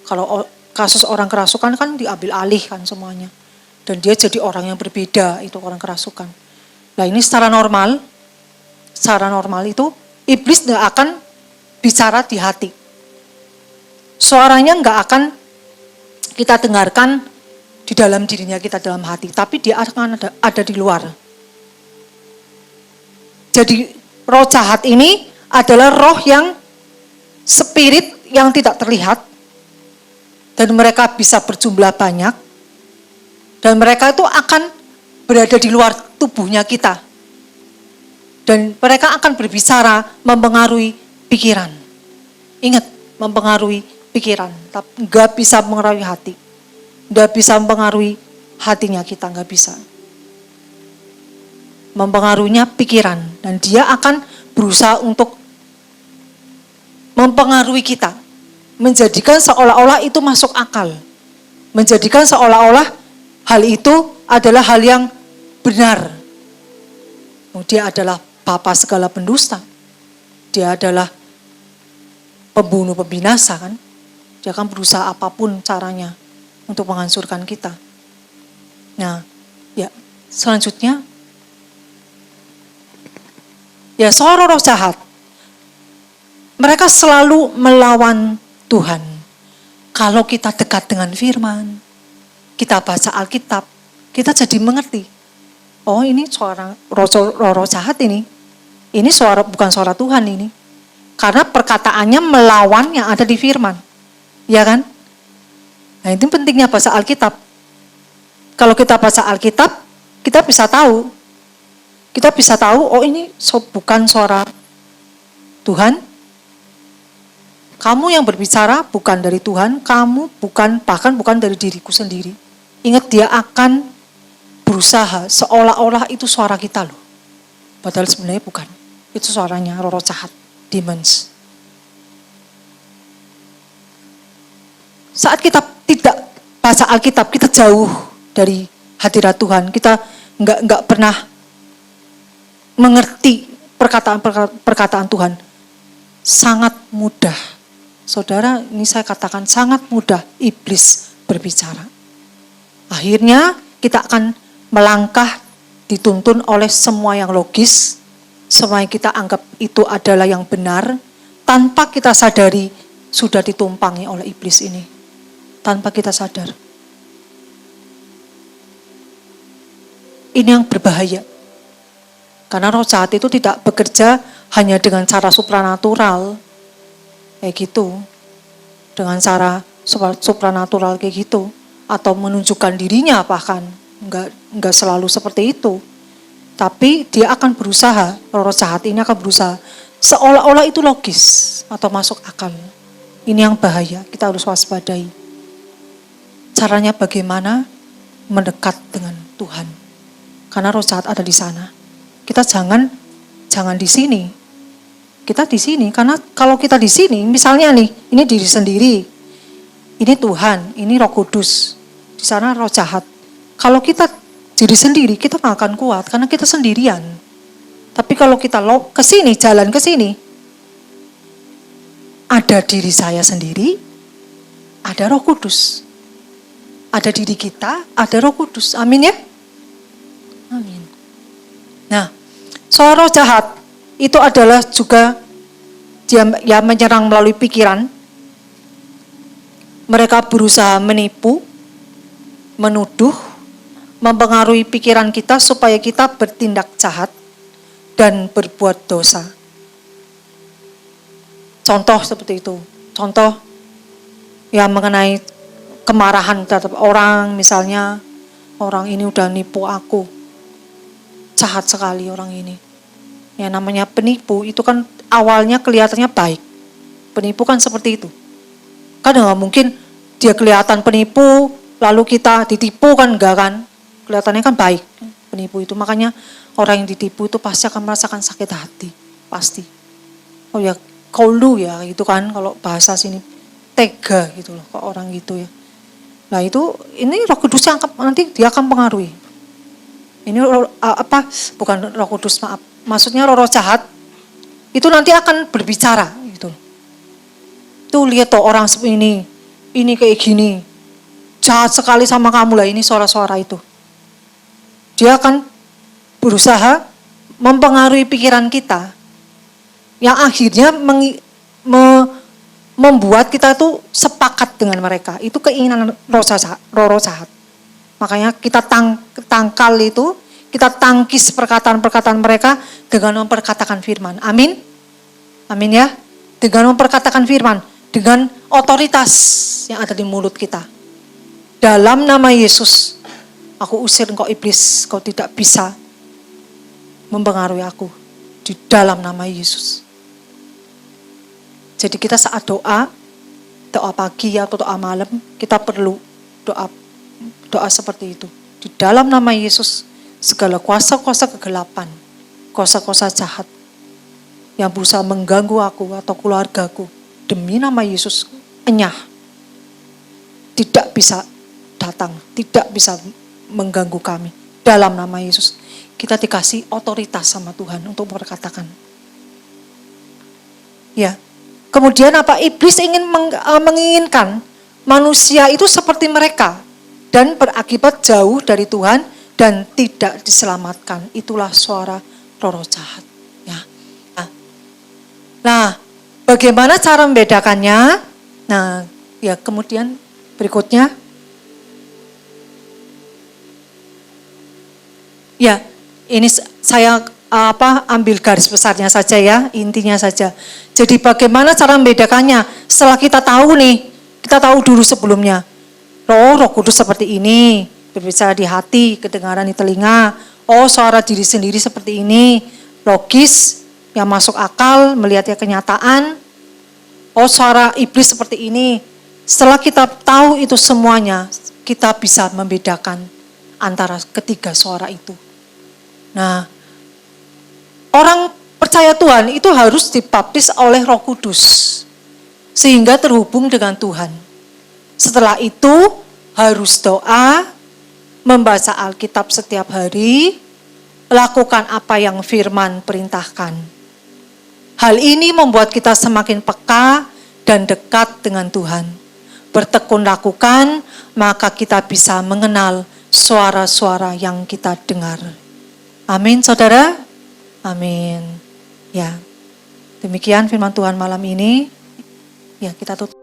Kalau kasus orang kerasukan kan diambil alih kan semuanya. Dan dia jadi orang yang berbeda, itu orang kerasukan. Nah ini secara normal itu iblis gak akan bicara di hati. Suaranya gak akan kita dengarkan di dalam dirinya kita dalam hati, tapi dia akan ada di luar. Jadi roh jahat ini adalah roh yang spirit yang tidak terlihat dan mereka bisa berjumlah banyak dan mereka itu akan berada di luar tubuhnya kita dan mereka akan berbicara mempengaruhi pikiran. Ingat, mempengaruhi pikiran, tapi nggak bisa mempengaruhi hati, nggak bisa mempengaruhi hatinya kita, nggak bisa. Mempengaruhinya pikiran dan dia akan berusaha untuk mempengaruhi kita, menjadikan seolah-olah itu masuk akal, menjadikan seolah-olah hal itu adalah hal yang benar. Dia adalah bapa segala pendusta, dia adalah pembunuh pembinasa kan, dia akan berusaha apapun caranya untuk menghancurkan kita. Nah, ya selanjutnya. Ya, seorang roh jahat. Mereka selalu melawan Tuhan. Kalau kita dekat dengan firman, kita baca Alkitab, kita jadi mengerti. Oh, ini suara roh jahat ini. Ini bukan suara Tuhan ini. Karena perkataannya melawan yang ada di firman. Ya kan? Nah, itu pentingnya baca Alkitab. Kalau kita baca Alkitab, kita bisa tahu. Kita bisa tahu, oh ini bukan suara Tuhan. Kamu yang berbicara bukan dari Tuhan, kamu bahkan bukan dari diriku sendiri. Ingat, dia akan berusaha seolah-olah itu suara kita loh. Padahal sebenarnya bukan. Itu suaranya roh jahat, demons. Saat kita tidak baca Alkitab, kita jauh dari hadirat Tuhan. Kita nggak pernah mengerti perkataan Tuhan. Sangat mudah, saudara, ini saya katakan sangat mudah iblis berbicara. Akhirnya kita akan melangkah dituntun oleh semua yang logis, semua yang kita anggap itu adalah yang benar, tanpa kita sadari sudah ditumpangi oleh iblis ini. Tanpa kita sadar. Ini yang berbahaya. Karena roh jahat itu tidak bekerja hanya dengan cara supranatural. Kayak gitu. Dengan cara supranatural kayak gitu. Atau menunjukkan dirinya bahkan. Enggak selalu seperti itu. Tapi dia akan berusaha, roh jahat ini akan berusaha. Seolah-olah itu logis atau masuk akal. Ini yang bahaya, kita harus waspadai. Caranya bagaimana? Mendekat dengan Tuhan. Karena roh jahat ada di sana. Kita jangan di sini. Kita di sini, karena kalau kita di sini, misalnya nih, ini diri sendiri. Ini Tuhan, ini Roh Kudus. Di sana roh jahat. Kalau kita diri sendiri, kita gak akan kuat karena kita sendirian. Tapi kalau kita ke sini, jalan ke sini, ada diri saya sendiri, ada Roh Kudus. Ada diri kita, ada Roh Kudus. Amin ya? Amin. Nah, soal roh jahat itu adalah juga dia menyerang melalui pikiran. Mereka berusaha menipu, menuduh, mempengaruhi pikiran kita supaya kita bertindak jahat dan berbuat dosa. Contoh seperti itu. Contoh yang mengenai kemarahan terhadap orang, misalnya orang ini udah nipu aku. Jahat sekali orang ini. Yang namanya penipu itu kan awalnya kelihatannya baik. Penipu kan seperti itu. Kan nggak mungkin dia kelihatan penipu lalu kita ditipu, kan enggak kan? Kelihatannya kan baik penipu itu. Makanya orang yang ditipu itu pasti akan merasakan sakit hati, pasti. Oh ya, kaulu ya gitu kan, kalau bahasa sini tega gitu loh kok orang gitu ya. Nah itu, ini Roh Kudus yang nanti dia akan pengaruhi. Ini bukan Roh Kudus, maaf. Maksudnya roh jahat itu nanti akan berbicara gitu. Tuh lihat tuh orang seperti ini kayak gini, jahat sekali sama kamu lah, ini suara-suara itu. Dia akan berusaha mempengaruhi pikiran kita, yang akhirnya membuat kita tuh sepakat dengan mereka. Itu keinginan roh jahat. Makanya kita tangkal itu, kita tangkis perkataan-perkataan mereka dengan memperkatakan firman. Amin. Amin ya. Dengan memperkatakan firman, dengan otoritas yang ada di mulut kita. Dalam nama Yesus, aku usir engkau iblis, kau tidak bisa mempengaruhi aku. Di dalam nama Yesus. Jadi kita saat doa pagi atau doa malam, kita perlu doa seperti itu. Di dalam nama Yesus, segala kuasa-kuasa kegelapan, kuasa-kuasa jahat yang berusaha mengganggu aku atau keluargaku, demi nama Yesus, enyah. Tidak bisa datang, tidak bisa mengganggu kami. Dalam nama Yesus, kita dikasih otoritas sama Tuhan untuk berkatakan. Ya. Kemudian apa? Iblis menginginkan manusia itu seperti mereka dan berakibat jauh dari Tuhan dan tidak diselamatkan. Itulah suara roh jahat. Ya. Nah, bagaimana cara membedakannya? Nah, ya kemudian berikutnya. Ya, ini saya ambil garis besarnya saja ya, intinya saja. Jadi bagaimana cara membedakannya? Setelah kita tahu nih, kita tahu dulu sebelumnya. Roh Kudus seperti ini, berbicara di hati, kedengaran di telinga. Oh, suara diri sendiri seperti ini, logis, yang masuk akal, melihatnya kenyataan. Oh, suara iblis seperti ini. Setelah kita tahu itu semuanya, kita bisa membedakan antara ketiga suara itu. Nah, orang percaya Tuhan itu harus dibaptis oleh Roh Kudus sehingga terhubung dengan Tuhan. Setelah itu harus doa, membaca Alkitab setiap hari, lakukan apa yang firman perintahkan. Hal ini membuat kita semakin peka dan dekat dengan Tuhan. Bertekun lakukan, maka kita bisa mengenal suara-suara yang kita dengar. Amin, saudara? Amin. Ya, demikian firman Tuhan malam ini. Ya, kita tutup.